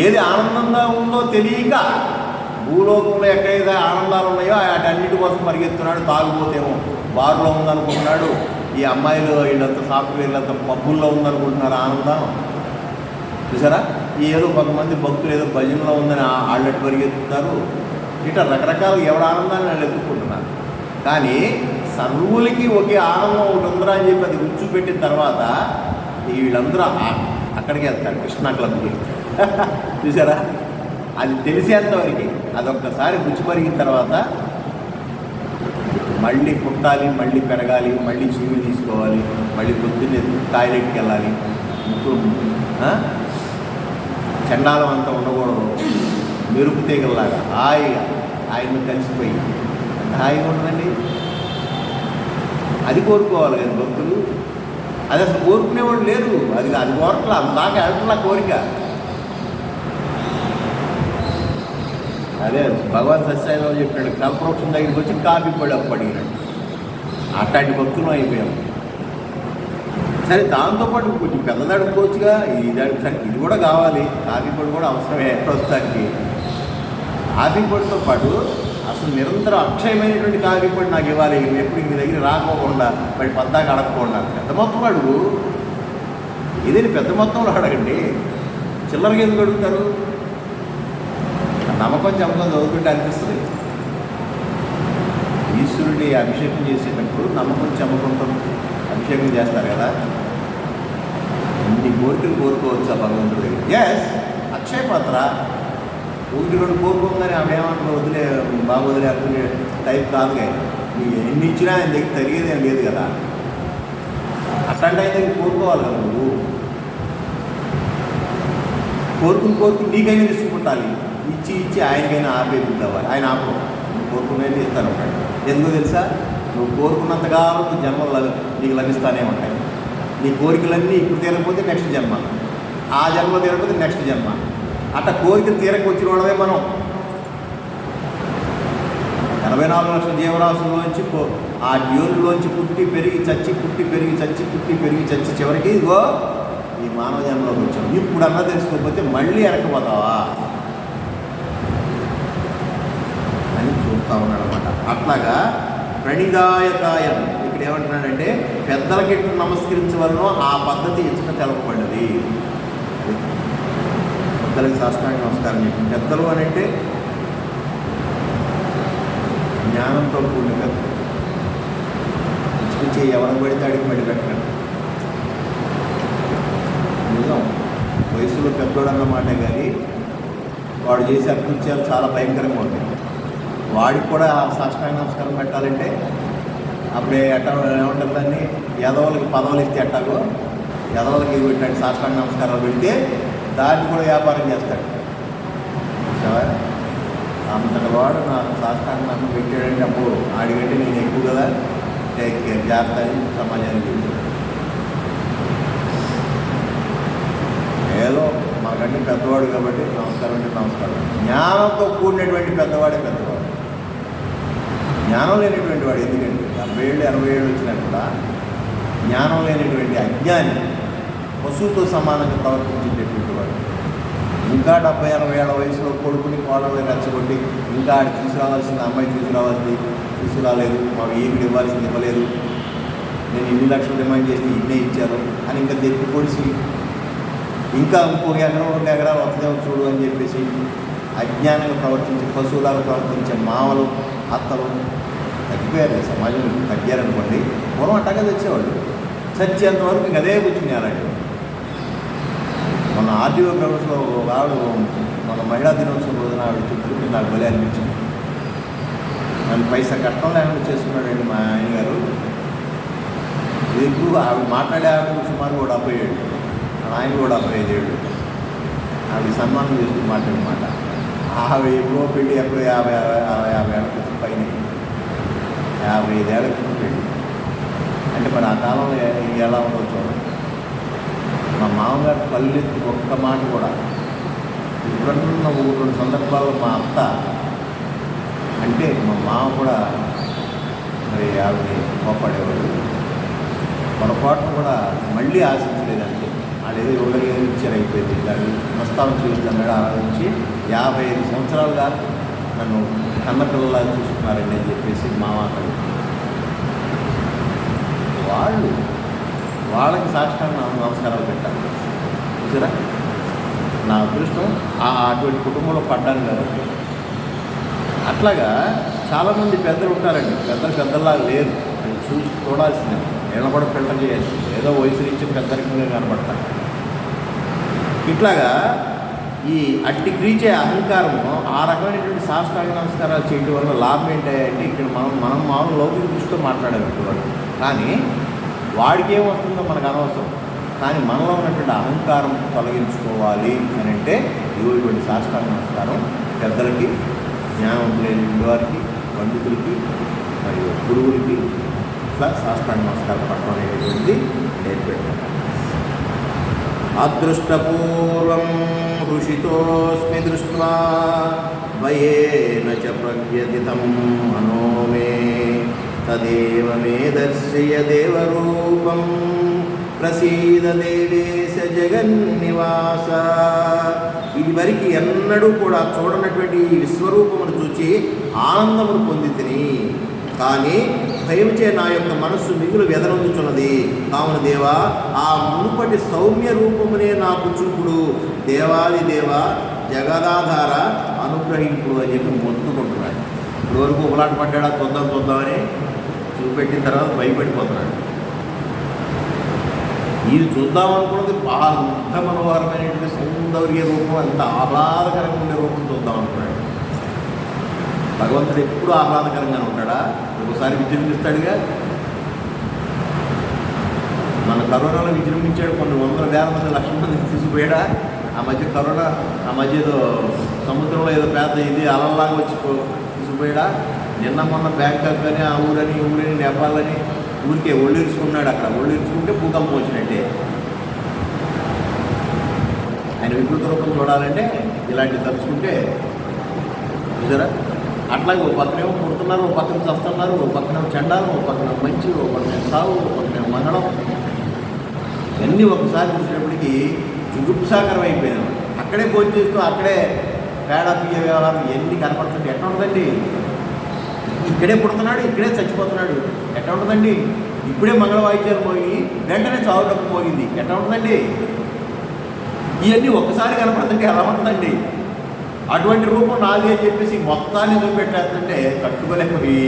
ఏది ఆనందంగా ఉందో తెలియక భూలోకంలో ఎక్కడైతే ఆనందాలు ఉన్నాయో వాటన్నిటి కోసం పరిగెత్తున్నాడు. తాగుపోతేమో బార్లో ఉందనుకుంటున్నాడు, ఈ అమ్మాయిలు వీళ్ళంతా సాఫ్ట్వేర్లంతా పబ్బుల్లో ఉందనుకుంటున్నారు ఆనందం. చూసారా, ఏదో కొంతమంది భక్తులు ఏదో భజనలో ఉందని వాళ్ళట్టు పరిగెత్తుతున్నారు. ఇట్లా రకరకాల ఎవరి ఆనందాన్ని వాళ్ళు ఎత్తుకుంటున్నారు. కానీ సర్వులకి ఒకే ఆనందం ఒకటి ఉందిరా అని చెప్పి అది కూర్చోబెట్టిన తర్వాత వీళ్ళందరూ అక్కడికి వెళ్తారు, కృష్ణా క్లబ్కి. చూసారా, అది తెలిసేంతవరకు అదొక్కసారి గుచ్చిపరిగిన తర్వాత మళ్ళీ పుట్టాలి, మళ్ళీ పెరగాలి, మళ్ళీ చీమి తీసుకోవాలి, మళ్ళీ పొద్దున్నే టాయిలెట్కి వెళ్ళాలి, ముక్కులు చండాలం అంతా ఉండకూడదు, మెరుపు తీగల్లాగా హాయిగా ఆయన్ని కలిసిపోయి హాయిగా ఉండదండి. అది కోరుకోవాలి కదా భక్తులు. అది అసలు కోరుకునేవాళ్ళు లేరు. అది కోరట్లా, అందాక వెళ్ళట్లా కోరిక. అదే భగవాన్ సత్యసాయిబాబు చెప్పినాడు, కల్పవృక్షం దగ్గరికి వచ్చి కాఫీ పొడి అప్పు అడిగినాడు. అట్లాంటి భక్తులు అయిపోయాం. సరే, దాంతోపాటు కొంచెం పెద్దది అడుక్కోవచ్చుగా, ఇది సరే ఇది కూడా కావాలి, కాఫీ పొడి కూడా అవసరమే ప్రస్తుతానికి. కాఫీ పొడితో పాటు అసలు నిరంతరం అక్షయమైనటువంటి కాఫీ పొడి నాకు ఇవ్వాలి, ఎప్పుడు ఇంక దగ్గర రాకపోకుండా వాడి పద్దాక అడగకుండా. పెద్ద మొత్తం అడుగు, ఏదైనా పెద్ద మొత్తంలో అడగండి, చిల్లరగా ఎందుకు అడుగుతారు? నమ్మకం చమకం చదువుతుంటే అనిపిస్తుంది. ఈశ్వరుడి అభిషేకం చేసేటప్పుడు నమ్మకం చమకంతో అభిషేకం చేస్తారు కదా, ఇన్ని కోరికలు కోరుకోవచ్చా భగవంతుడి దగ్గర? ఎస్, అక్షయ పాత్ర. 1-2 కోరుకోగానే ఆవిడ ఏమంటారు, వదిలే బాబు వదిలే అనుకునే టైప్ కాదు. కానీ నీకు ఎన్ని ఇచ్చినా ఆయన దగ్గర తరిగేదేం లేదు కదా. అట్లాంటి ఆయన దగ్గర కోరుకోవాలి కదా నువ్వు. కోరుకుని నీకైనా తీసుకుంటాలి, ఇచ్చి ఆయనకైనా ఆపేద్దావాలి. ఆయన ఆపడం, నువ్వు కోరుకునేది ఇస్తాను ఉంటాడు. ఎందుకు తెలుసా? నువ్వు కోరుకున్నంతకాలం నువ్వు జన్మలు నీకు లభిస్తానే ఉంటాయి. నీ కోరికలన్నీ ఇప్పుడు తీరకపోతే నెక్స్ట్ జన్మ, ఆ జన్మ తీరకపోతే నెక్స్ట్ జన్మ, అట్లా కోరికలు తీరకు వచ్చిన వాళ్ళమే మనం. 84 లక్షల జీవరాశుల్లోంచి ఆ యోనిలోంచి పుట్టి పెరిగి చచ్చి చివరికి ఇదిగో ఈ మానవ జన్మలోకి వచ్చాం. ఇప్పుడు అన్నా తెలుసుకోకపోతే మళ్ళీ వెనకపోతావా అని చూస్తూ ఉన్నాడు అనమాట. అట్లాగా ప్రణిదాయకాయం ఇక్కడ ఏమంటున్నాడంటే, పెద్దలకి ఎట్లా నమస్కరించవలనో ఆ పద్ధతి ఇచ్చట తెలపబడ్డది. పెద్దలకి సాష్టాంగ నమస్కారం చెప్పి. పెద్దలు అని అంటే జ్ఞానంతో కూడిన పెద్దలు. ఇచ్చి ఎవరికి పడితే అడిగి మళ్ళీ పెట్టండి. నిజం, వయసులో పెద్దోడు అన్నమాటే, కానీ వాడు చేసే అకృత్యాలు చాలా భయంకరంగా ఉంటాయి. వాడికి కూడా సాష్టాంగ నమస్కారం పెట్టాలంటే అప్పుడే ఏమంటారు దాన్ని, యదవులకి పదవులు ఇస్తే ఎట్టాగో యదవులకి పెట్టాడు సాష్టాంగ నమస్కారాలు పెడితే దాన్ని కూడా వ్యాపారం చేస్తాడు. అంతటి వాడు నాకు సాష్టాంగ నమస్కారం పెట్టాడంటే అప్పుడు ఆడికంటే నేను ఎక్కువ కదా, టేక్ కేర్, జాగ్రత్త అని సమాజానికి చెప్తాడు. ఏదో మాకంటే పెద్దవాడు కాబట్టి నమస్కారం అంటే నమస్కారం. జ్ఞానంతో కూడినటువంటి పెద్దవాడే పెద్దవాడు. జ్ఞానం లేనటువంటి వాడు, ఎందుకంటే 70 ఏళ్ళు 60 ఏళ్ళు వచ్చినా కూడా జ్ఞానం లేనటువంటి అజ్ఞాని పశువుతో సమానంగా ప్రవర్తించేటటువంటి వాడు. ఇంకా 70-60 ఏళ్ళ వయసులో కొడుకుని కోడలు రెచ్చగొట్టి ఇంకా ఆడి తీసుకురావాల్సింది అమ్మాయి తీసుకురాలేదు, మాకు ఏమి ఇవ్వాల్సింది ఇవ్వలేదు, నేను 2 లక్షలు డిమాండ్ చేసి ఇన్నే ఇచ్చారు అని ఇంకా తెప్పి పొడిచి ఇంకా ఇంకో ఎకరం 2 ఎకరాలు వస్తుందేమో చూడు అని చెప్పేసి అజ్ఞానంగా ప్రవర్తించే పశువులాగా ప్రవర్తించే మామలు అత్తలు తగ్గిపోయారు. సమాజంలో తగ్గారనుకోండి. పూర్వం అట్టగా తెచ్చేవాళ్ళు, చచ్చేంతవరకు అదే కూర్చునేయాలండి. మన ఆర్డీఓ గ్రౌండ్స్లో ఆవిడ మన మహిళా దినోత్సవం రోజున ఆవిడ చెప్తుంటే నాకు భలే అనిపించింది. నన్ను పైసా కట్టడం లేకుండా చేసుకున్నాడండి మా ఆయన గారు. ఎక్కువ ఆవిడ మాట్లాడే ఆవిడ సుమారు 70 ఏళ్ళు, ఆయన కూడా 75 ఏళ్ళు. ఆవిడ సన్మానం చేస్తూ మాట్లాడమాట. ఆవిడ ఎప్పుడో పెళ్ళి ఎప్పుడో 50 ఏళ్ళ పైన, 55 ఏళ్ళ క్రితం పెళ్ళి. అంటే మరి ఆ కాలంలో ఎలా ఉందో చూడండి. మా మామగారు పల్లెత్తి ఒక్క మాట కూడా, ఇప్పుడున్న 1-2 సందర్భాల్లో మా అత్త అంటే మా మామ కూడా మరి ఆవిడని కోపడేవాడు. పొరపాటును కూడా మళ్ళీ ఆశించలేదంటే వాళ్ళు ఏదో ఎవరికి ఏదో ఇచ్చారు, అయిపోయింది. దాన్ని ప్రస్తావన చూస్తున్నాడు. అలా నుంచి 55 సంవత్సరాలుగా నన్ను కన్నపిల్లలా చూసుకున్నారండి అని చెప్పేసి మామగారు. వాళ్ళకి సాష్టాంగ నమస్కారాలు పెట్టాలి. చూసారా, నా అదృష్టం అటువంటి కుటుంబంలో పడ్డాను కాబట్టి. అట్లాగా చాలామంది పెద్దలు ఉంటారండి. పెద్దల్లాగా లేరు, అది చూడాల్సిందే. నేను కూడా ఫిల్టర్ చేయాల్సింది. ఏదో వయసు నుంచి పెద్దరికంగా కనపడతాను. ఇట్లాగా ఈ అట్టి క్రీచే అహంకారము, ఆ రకమైనటువంటి సాష్టాంగ నమస్కారాలు చేయడం వల్ల లాభం ఏంటంటే, ఇక్కడ మనం మామూలు లౌకిక దృష్టితో మాట్లాడేవాడు, కానీ వాడికి ఏమొస్తుందో మనకు అనవసరం. కానీ మనలో ఉన్నటువంటి అహంకారం తొలగించుకోవాలి అని అంటే ఇటువంటి సాష్టాంగ నమస్కారం పెద్దలకి, జ్ఞానం లేని వారికి, పండితులకి, మరియు గురువులకి ఇట్లా సాష్టాంగ నమస్కారం పట్టడం అనేటువంటిది నేర్పెట్టాను. అదృష్టపూర్వం హృషితోస్మి దృష్ట్వా భయేన చ ప్రవ్యతితం మనో మే తదేవ మే దర్శయ దేవరూపం ప్రసీద దేవేశ జగన్నివాస. ఇది వరకు ఎన్నడూ కూడా చూడనటువంటి ఈ విశ్వరూపమును చూచి ఆనందమును పొంది తిని, కానీ భయముచే నా యొక్క మనస్సు మిగులు వ్యధనందుచున్నది. కావున దేవా, ఆ మునుపటి సౌమ్య రూపమునే నాకు చూపుడు. దేవాది దేవ జగదాధార అనుగ్రహింపుడు అని చెప్పి మొత్తుకుంటున్నాడు. ఇప్పుడు వరకు ఒకలాట పడ్డాడా చూద్దామని చూపెట్టిన తర్వాత భయపడిపోతున్నాడు. ఇది చూద్దామనుకున్నది బాగా మనోహరమైనటువంటి సౌందర్య రూపం, అంత ఆహ్లాదకరంగా ఉండే రూపం చూద్దాం అనుకున్నాడు. భగవంతుడు ఎప్పుడు ఆహ్లాదకరంగానే ఉంటాడా? ఒకసారి విజృంభిస్తాడుగా. మన కరోనాలో విజృంభించాడు, కొన్ని వందల వేల మంది లక్షల మంది తీసుకుపోయాడా. ఆ మధ్య ఏదో సముద్రంలో ఏదో పెద్ద ఇది అలల్లాగా వచ్చి తీసుకుపోయాడా. నిన్న మొన్న బ్యాంకాక్ అని ఆ ఊరని నేపాల్ అని ఊరికే ఒళ్ళిరుచుకున్నాడు. అక్కడ ఒళ్ళిరుచుకుంటే భూకంపం వచ్చినట్టే. ఆయన వికృత రూపం చూడాలంటే ఇలాంటివి తలుచుకుంటే చూసారా. అట్లాగే ఓ పక్కనేమో పుడుతున్నారు, ఓ పక్కన చస్తున్నారు, ఓ పక్కన చెండాలు, ఓ పక్కన మంచి, ఓ పక్కన సాగు, ఓ పక్కన మంగళం. ఇవన్నీ ఒకసారి చూసినప్పటికీ జుగుప్సాకరం అయిపోయాను. అక్కడే భోజనం చేస్తూ అక్కడే పేడ పియ్య వ్యవహారం ఎన్ని కనపడుతుంది. ఎట్లా ఉంటుందండి? ఇక్కడే పుడుతున్నాడు, ఇక్కడే చచ్చిపోతున్నాడు. ఎట్లా ఉంటుందండి? ఇప్పుడే మంగళ వాయిద్యాలు మోగి వెంటనే చావు డబ్బు మోగింది. ఎట్లా ఉంటుందండి? ఇవన్నీ ఒక్కసారి కనపడుతుంటే ఎలా ఉంటుందండి? అటువంటి రూపం నాది అని చెప్పేసి మొత్తాన్ని చూపెట్టేస్తుంటే కట్టుకోలేకపోయి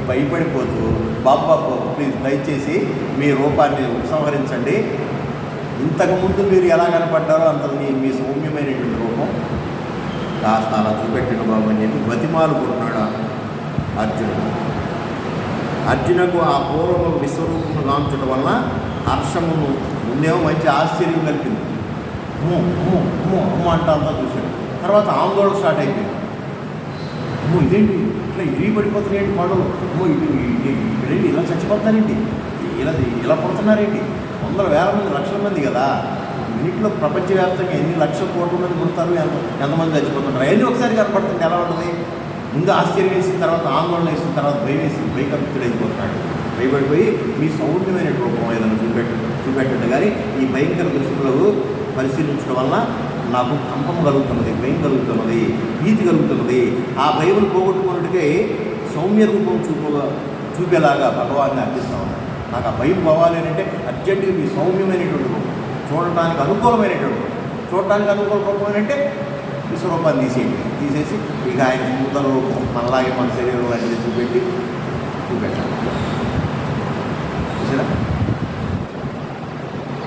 భయపడిపోతూ, బాబా ప్లీజ్ దయచేసి మీ రూపాన్ని ఉపసంహరించండి. ఇంతకుముందు మీరు ఎలా కనపడ్డారో అంత మీ సౌమ్యమైనటువంటి రూపం కాస్త అలా చూపెట్టిన బాబు అని చెప్పి బతిమాలుకుంటున్నాడు అర్జునకు ఆ పూర్వ విశ్వరూపమును గాంచడం వలన హర్షమును ముందేమో మంచి ఆశ్చర్యం కలిపింది. అమ్మ అంటా అంతా చూశాడు. తర్వాత ఆందోళన స్టార్ట్ అయిపోయింది. ఇదేంటి ఇట్లా ఇరిగి పడిపోతున్నాయండి పండుగ, ఇక్కడేంటి ఇలా చచ్చిపోతున్నారేంటి, ఇలా పుడుతున్నారేంటి, వందల వేల మంది లక్షల మంది కదా, మినిట్లో ప్రపంచవ్యాప్తంగా ఎన్ని లక్షల కోట్ల మంది పుడతారు, ఎంతమంది చచ్చిపోతున్నారు, అవన్నీ ఒకసారి కనపడుతుంది. ఎలా ఉంటుంది? ముందు ఆశ్చర్యం వేసిన తర్వాత ఆందోళన వేసిన తర్వాత భయం వేసి భయకంపితుడైపోతున్నాడు. భయపడిపోయి మీ సౌమ్యమైన రూపం ఏదైనా చూపెట్టండి. కానీ ఈ భయంకర దృష్టిలో పరిశీలించడం వలన నాకు కంపం కలుగుతున్నది, భయం కలుగుతున్నది, భీతి కలుగుతున్నది. ఆ భయమును పోగొట్టుకున్నట్టుగా సౌమ్య రూపం చూపేలాగా భగవాన్ని అర్థిస్తూ ఉన్నాడు. నాకు ఆ భయం పోవాలి అని అంటే అర్జెంటుగా మీ సౌమ్యమైనటువంటి రూపం, చూడటానికి అనుకూలమైనటువంటి రూపం అని అంటే విశ్వరూపాన్ని తీసేసి ఇక ఆయన నూతన రూపం మనలాగే మన శరీరం లాంటిది చూపెట్టాలి. చూసారా?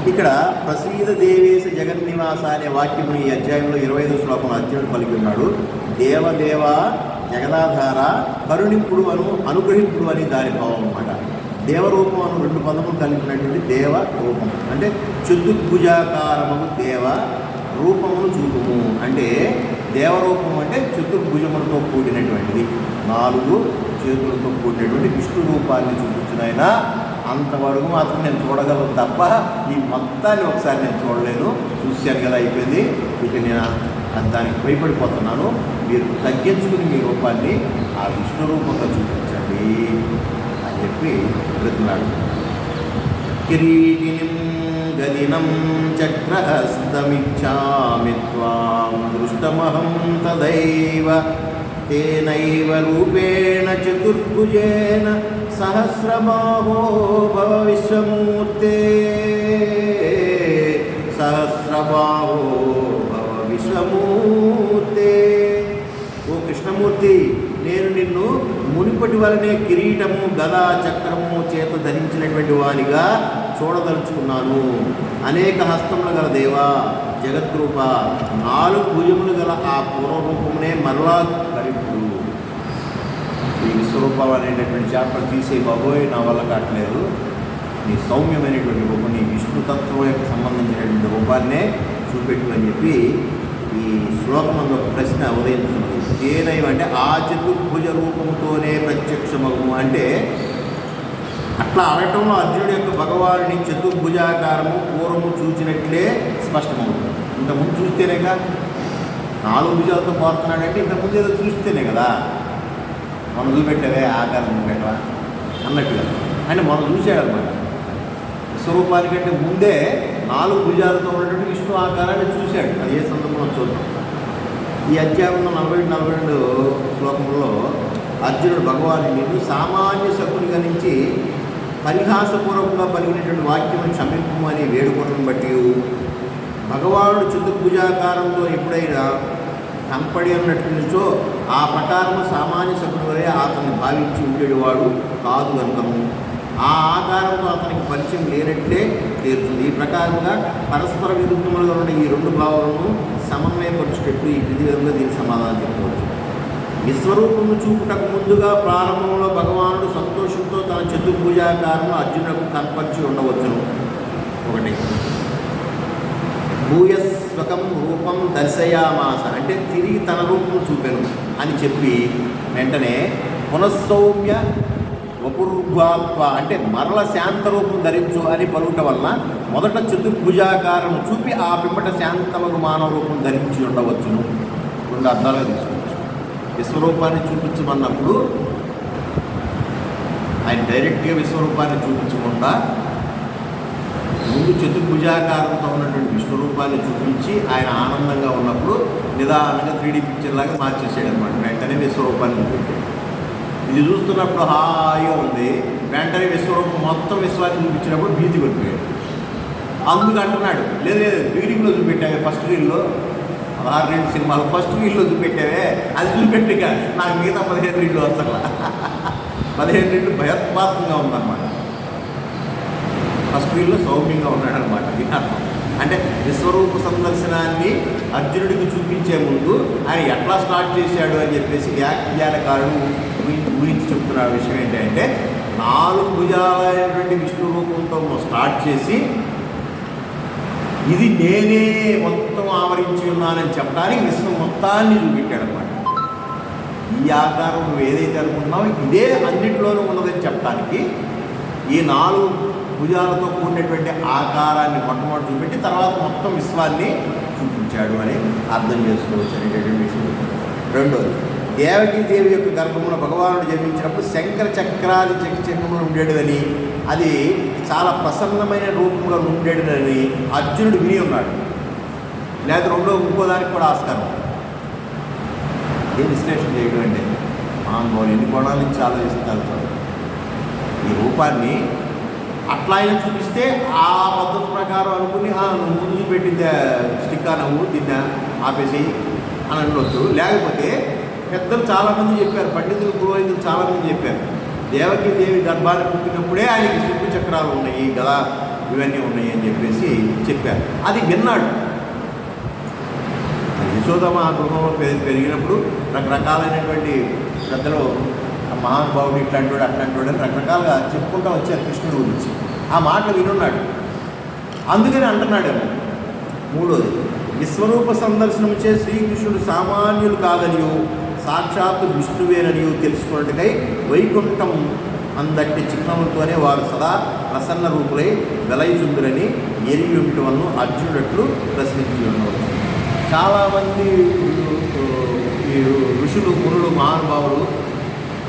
ఇక్కడ ప్రసీద దేవేశ జగన్నివాస అనే వాక్యముని ఈ అధ్యాయంలో 25వ శ్లోకంలో అర్జునుడు పలికి ఉన్నాడు. దేవదేవ జగదాధార కరుణింపుడు అనుగ్రహింపుడు అని దాని భావం అన్నమాట. దేవరూపం అను 2 పదములు కలిపినటువంటి దేవ రూపం అంటే చతుర్భుజాకారము దేవ రూపమును చూపుము అంటే దేవరూపం అంటే చతుర్భుజములతో కూడినటువంటిది, 4 చేతులతో కూడినటువంటి విష్ణు రూపాన్ని చూపించిన అంతవరకు మాత్రం నేను చూడగలను తప్ప ఈ మొత్తాన్ని ఒకసారి నేను చూడలేను. చూశాను కదా, అయిపోయింది. ఇక నేను దానికి భయపడిపోతున్నాను. మీరు తగ్గించుకుని మీ రూపాన్ని ఆ విష్ణు రూపంగా చూపించండి అని చెప్పి వెళ్తున్నాడు. కిరీటినిం గదినం చక్రహస్తమిచ్చామి త్వాం దృష్టమహం తదైవ తేనైవ రూపేణ చతుర్భుజేన సహస్రబాహో భవ విశ్వమూర్తే సహస్రబాహో భవ విశ్వమూర్తే. ఓ కృష్ణమూర్తి, నేను నిన్ను మునిపటి వలనే కిరీటము గదా చక్రము చేత ధరించినటువంటి వానిగా చూడదలుచుకున్నాను. అనేక హస్తములు గల దేవా జగద్రూప, 4 భుజములు గల ఆ పూర్వరూపమునే మరలా ధరింపుడు. ఈ విశ్వరూపం అనేటటువంటి చాప్టర్ తీసే బాబోయ్ నా వల్ల కావట్లేదు. నీ సౌమ్యమైనటువంటి రూపం, నీ విష్ణుతత్వం యొక్క సంబంధించినటువంటి రూపాన్నే చూపెట్టు అని చెప్పి ఈ శ్లోకమందు ఒక ప్రశ్న ఉదయించున్నది. ఏనైవ అంటే ఆ చతుర్భుజ రూపంతోనే ప్రత్యక్షమగు అంటే అట్లా అనటంలో అర్జునుడి యొక్క భగవానుని చతుర్భుజాకారము పూర్వము చూచినట్లే స్పష్టమవుతుంది. ఇంతకుముందు చూస్తేనేగా 4 భుజాలతో పోతున్నాడంటే ఇంతకుముందు ఏదో చూస్తేనే కదా మనం చూపెట్టావే ఆకారం చూపెట్టవా అన్నట్టుగా. అంటే మనం చూసాడనమాట. విశ్వరూపానికంటే ముందే 4 భుజాలతో ఉన్నటువంటి విష్ణు ఆకారాన్ని చూశాడు. అది ఏ సందర్భంలో చూద్దాం. ఈ అధ్యాయంలో 41-42 శ్లోకంలో అర్జునుడు భగవాను నేను సామాన్య శకునిగా నుంచి పరిహాసపూర్వకంగా పలికినటువంటి వాక్యం క్షమింపు అని వేడుకోవడం బట్టి భగవానుడు చతుర్భుజాకారంలో ఎప్పుడైనా కనపడి అన్నట్టు నుంచో ఆ ప్రకారము సామాన్య శకుని వరే అతన్ని భావించి ఉండేవాడు కాదు కనుకము ఆ ఆకారంతో అతనికి పరిచయం లేనట్లే తీరుతుంది. ఈ ప్రకారంగా పరస్పర విరుద్ధములుగా ఉన్న ఈ 2 భావాలను సమన్వయపరచుటట్టు ఈ క్రింది విధంగా దీనికి సమాధానం చెప్పవచ్చు. విశ్వరూపము చూపుటకు ముందుగా ప్రారంభంలో భగవానుడు సంతోషంతో తన చతుర్భుజాకారం అర్జునులకు కనపరిచి ఉండవచ్చును. 1 భూయస్వకం రూపం దర్శయామాస అంటే తిరిగి తన రూపం చూపెను అని చెప్పి వెంటనే పునఃసౌమ్య వపుర్వాత్వ అంటే మరల శాంత రూపం ధరించు అని పలుకుట వలన మొదట చతుర్భుజాకారం చూపి ఆ పిమ్మట శాంతమగు మానవ రూపం ధరించి ఉండవచ్చును. 2 అర్థాలుగా తీసుకోవచ్చు. విశ్వరూపాన్ని చూపించమన్నప్పుడు ఆయన డైరెక్ట్గా విశ్వరూపాన్ని చూపించకుండా ముందు చతుర్భుజాకారంతో ఉన్నటువంటి విష్ణు రూపాన్ని చూపించి ఆయన ఆనందంగా ఉన్నప్పుడు నిదానంగా 3D పిక్చర్ లాగా మార్చేసాడు అనమాట. వెంటనే విశ్వరూపాన్ని చూపించాడు. ఇది చూస్తున్నప్పుడు హాయిగా ఉంది. వెంటనే విశ్వరూపం మొత్తం విశ్వాన్ని చూపించినప్పుడు భీతి పడిపోయాడు. అందుకు అంటున్నాడు లేదు లేదు బిగినింగ్లో చూపెట్టావే ఫస్ట్ రీల్లో 16 సినిమాలు ఫస్ట్ రీల్లో చూపెట్టావే అది చూపెట్టిక నాకు మిగతా 15 రీళ్ళు వస్తలా 15 రీళ్ళు భయోత్పాతంగా ఉందన్నమాట. ఫస్ట్ వీల్లో సౌమ్యంగా ఉన్నాడనమాట. విధానం అంటే విశ్వరూప సందర్శనాన్ని అర్జునుడికి చూపించే ముందు ఆయన ఎట్లా స్టార్ట్ చేశాడు అని చెప్పేసి వ్యాఖ్యానకారుడు ఊహించి చెప్తున్న విషయం ఏంటంటే 4 భుజాలైనటువంటి విష్ణు రూపంతో స్టార్ట్ చేసి ఇది నేనే మొత్తం ఆవరించి ఉన్నానని చెప్పడానికి విశ్వం మొత్తాన్ని చూపించాడనమాట. ఈ ఆకారం నువ్వు ఏదైతే అనుకుంటున్నావో ఇదే అన్నింటిలోనూ ఉన్నదని చెప్పడానికి ఈ 4 భుజాలతో కూడినటువంటి ఆకారాన్ని మొట్టమొదటి చూపెట్టి తర్వాత మొత్తం విశ్వాన్ని చూపించాడు అని అర్థం చేసుకోవచ్చు అనేటటువంటి విషయం. 2వది దేవకీదేవి యొక్క గర్భమున భగవానుడు జన్మించినప్పుడు శంకర చక్రాది చక్రములు ఉండేదని అది చాలా ప్రసన్నమైన రూపంగా ఉండేదని అర్జునుడు విని ఉన్నాడు. లేదా ఇంకోదానికి కూడా ఆస్కారం ఏ విశ్లేషణ చేయడం అంటే మామూలు ఎన్ని కోణాల నుంచి ఆలోచిస్తారు. ఈ రూపాన్ని అట్లా అయినా చూపిస్తే ఆ పద్ధతి ప్రకారం అనుకుని నువ్వు ముందు చూపెట్టిందే స్టిక్ నువ్వు దీన్ని ఆపేసి అని అనవచ్చు. లేకపోతే పెద్దలు చాలామంది చెప్పారు, పండితులు పురోహితులు చాలామంది చెప్పారు దేవకీదేవి గర్భాన్ని పుట్టినప్పుడే ఆయనకి శిల్పి చక్రాలు ఉన్నాయి, గదా ఇవన్నీ ఉన్నాయి అని చెప్పేసి చెప్పారు. అది విన్నాడు. యశోదమ్మ ఆ గృహంలో పెరిగినప్పుడు రకరకాలైనటువంటి పెద్దలు మహానుభావుడు ఇట్లాంటి వాడు అట్లాంటి వాడు అని రకరకాలుగా చెప్పుకుంటూ వచ్చారు కృష్ణుడు గురించి. ఆ మాటలు వినున్నాడు. అందుకని అంటున్నాడు. 3వది విశ్వరూప సందర్శనముచే శ్రీకృష్ణుడు సామాన్యులు కాదనియు సాక్షాత్తు విష్ణువేననియు తెలుసుకున్నట్టుకై వైకుంఠం అందట్టి చిహ్నములతోనే వారు సదా ప్రసన్న రూపులై వెలయుచుందురని ఎరిగి ఉండటం వలన అర్జునుడట్లు ప్రశ్నించి ఉండవచ్చు. చాలామంది ఈ ఋషులు మునులు మహానుభావులు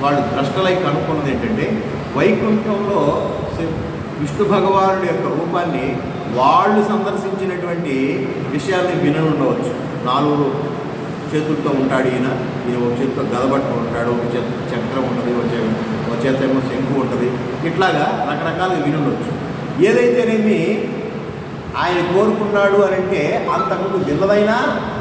వాళ్ళు ద్రష్టలై కనుక్కున్నది ఏంటంటే వైకుంఠంలో విష్ణు భగవానుడి యొక్క రూపాన్ని వాళ్ళు సందర్శించినటువంటి విషయాన్ని విని ఉండవచ్చు. 4 చేతులతో ఉంటాడు ఈయన ఒక చేతితో గదబట్టు ఉంటాడు, ఒక చేత చక్రం ఉంటుంది, ఒక చేత ఏమో శంకు ఉంటుంది. ఇట్లాగా రకరకాలుగా విని ఉండవచ్చు. ఏదైతేనేమి ఆయన కోరుకున్నాడు అని అంటే అంతకుముందు విన్నదైనా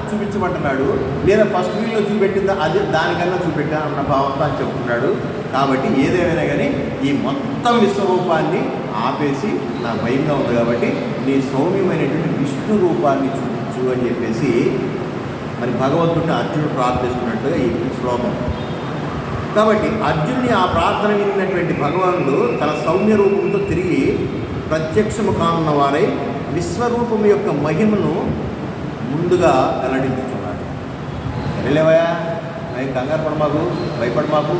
చూపించమంటున్నాడు, లేదా ఫస్ట్ వీల్లో చూపెట్టిందా అది దానికన్నా చూపెట్టా అన్న భావంతో అని చెప్తున్నాడు. కాబట్టి ఏదేమైనా కానీ ఈ మొత్తం విశ్వరూపాన్ని ఆపేసి నా భయంగా ఉంది కాబట్టి నీ సౌమ్యమైనటువంటి విష్ణు రూపాన్ని చూపించు అని చెప్పేసి మరి భగవంతుడిని అర్జునుడు ప్రార్థిస్తున్నట్టుగా ఈ శ్లోకం. కాబట్టి అర్జునుని ఆ ప్రార్థన విన్నటువంటి భగవానుడు తన సౌమ్య రూపంతో తిరిగి ప్రత్యక్షము కానున్న వారై విశ్వరూపం యొక్క మహిమను ముందుగా వెల్లడించుతున్నాడు. వెళ్ళేవయా నేను కంగారు పడమాకు, భయపడమాకు,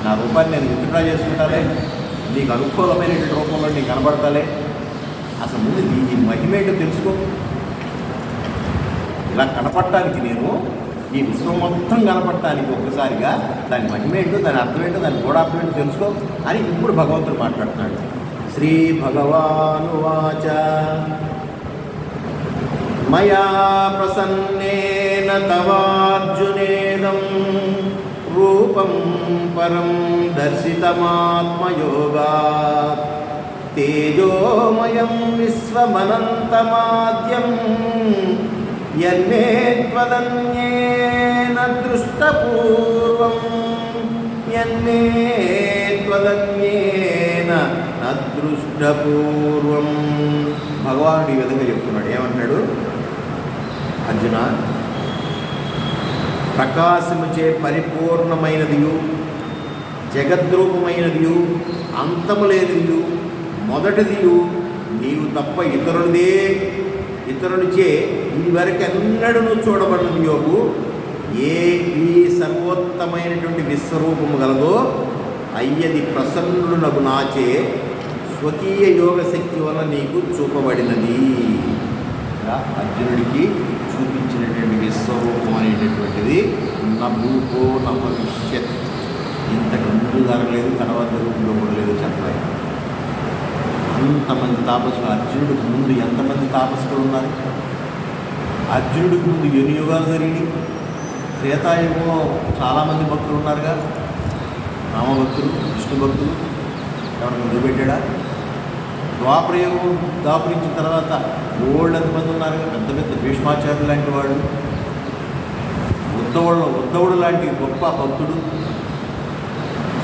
నా రూపాన్ని నేను విత్డ్రా చేసుకుంటానే, నీకు అనుకూలమైనటువంటి రూపంలో నీకు కనబడతాలే. అసలు ముందు ఈ మహిమేంటో తెలుసుకో. ఇలా కనపడటానికి నేను ఈ విశ్వం మొత్తం కనపడటానికి ఒక్కసారిగా దాని మహిమేంటో, దాని అర్థమేంటో, దాని గూఢార్థం ఏంటో తెలుసుకో అని ఇప్పుడు భగవంతుడు మాట్లాడుతున్నాడు. శ్రీ భగవానువాచ మయా ప్రసన్నేన తవార్జునేదం రూపం పరం దర్శితమాత్మయోగాత్ తేజోమయం విశ్వమనంతమాద్యం యన్మే త్వదన్యేన దృష్టపూర్వం యన్మే త్వదన్యేన నదృష్టపూర్వం. భగవానుడు ఈ విధంగా చెప్తున్నాడు. ఏమంటాడు? అర్జున, ప్రకాశముచే పరిపూర్ణమైనదియు, జగద్రూపమైనదియు, అంతము లేనిదియు, మొదటిదియు నీవు తప్ప ఇతరునిచే ఇదివరకెన్నడూ చూడబడినది యోగు ఏ ఈ సర్వోత్తమైనటువంటి విశ్వరూపము గలదో అయ్యది ప్రసన్నునకు నాచే స్వకీయ యోగ శక్తి వల్ల నీకు చూపబడినది. అర్జునుడికి చూపించినటువంటి విశ్వరూపం అనేటటువంటిది నభూతో నభవిష్యత్, ఇంతకు ముందు జరగలేదు, తర్వాత రూపంలో కూడా లేదు చెప్పలేదు. అంతమంది తాపసులు, అర్జునుడికి ముందు ఎంతమంది తాపసులు ఉన్నారు? అర్జునుడికి ముందు ఎన్ని యుగాలు జరిగినాయి? త్రేతాయుగంలో చాలామంది భక్తులు ఉన్నారుగా, రామభక్తులు, విష్ణు భక్తులు. ఎవరికి నిలబెట్టాడా? ద్వాపరయుగం దాపురించిన తర్వాత ఓళ్ళంతమంది ఉన్నారుగా, పెద్ద పెద్ద భీష్మాచార్యులు లాంటి వాడు, ఉద్ధవుడు లాంటి గొప్ప భక్తుడు,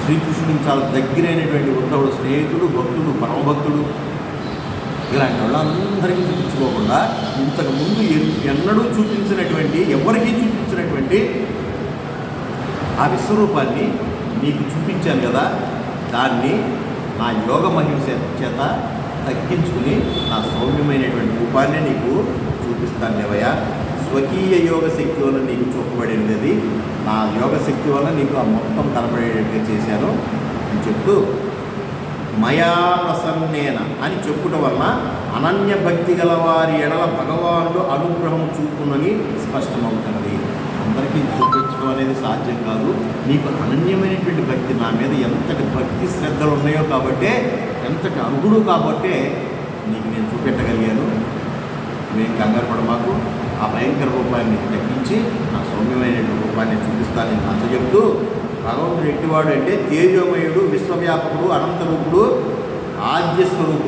శ్రీకృష్ణుడికి చాలా దగ్గరైనటువంటి ఉద్ధవుడు, స్నేహితుడు, భక్తుడు, పరమభక్తుడు. ఇలాంటి వాళ్ళందరికీ చూపించుకోకుండా ఇంతకుముందు ఎన్నడూ చూపించినటువంటి, ఎవరికీ చూపించినటువంటి ఆ విశ్వరూపాన్ని నీకు చూపించాను కదా, దాన్ని నా యోగ మహిమ చేత తగ్గించుకుని నా సౌమ్యమైనటువంటి రూపాన్ని నీకు చూపిస్తాను లేవయ్యా. స్వకీయ యోగ శక్తి వల్ల నీకు చూపబడినది, నా యోగ శక్తి వల్ల నీకు ఆ మొత్తం కనబడేటట్టుగా చేశాను అని చెప్తూ మయా ప్రసన్నేన అని చెప్పుట వలన అనన్య భక్తి గల వారి ఎడల భగవానుడు అనుగ్రహం చూపునని స్పష్టమవుతున్నది. అందరికీ చూపించడం అనేది సాధ్యం కాదు. నీకు అనన్యమైనటువంటి భక్తి, నా మీద ఎంతటి భక్తి శ్రద్ధలు ఉన్నాయో కాబట్టే, ఎంతటి అర్హుడు కాబట్టే నీకు నేను చూపెట్టగలిగాను. నేను కంగారు పడ మాకు, ఆ భయంకర రూపాన్ని తగ్గించి నా సౌమ్యమైనటువంటి రూపాన్ని చూపిస్తానని అంత చెప్తూ, భగవంతుడు ఎట్టివాడు అంటే తేజోమయుడు, విశ్వవ్యాపకుడు, అనంతరూపుడు, ఆద్యస్వరూపుడు.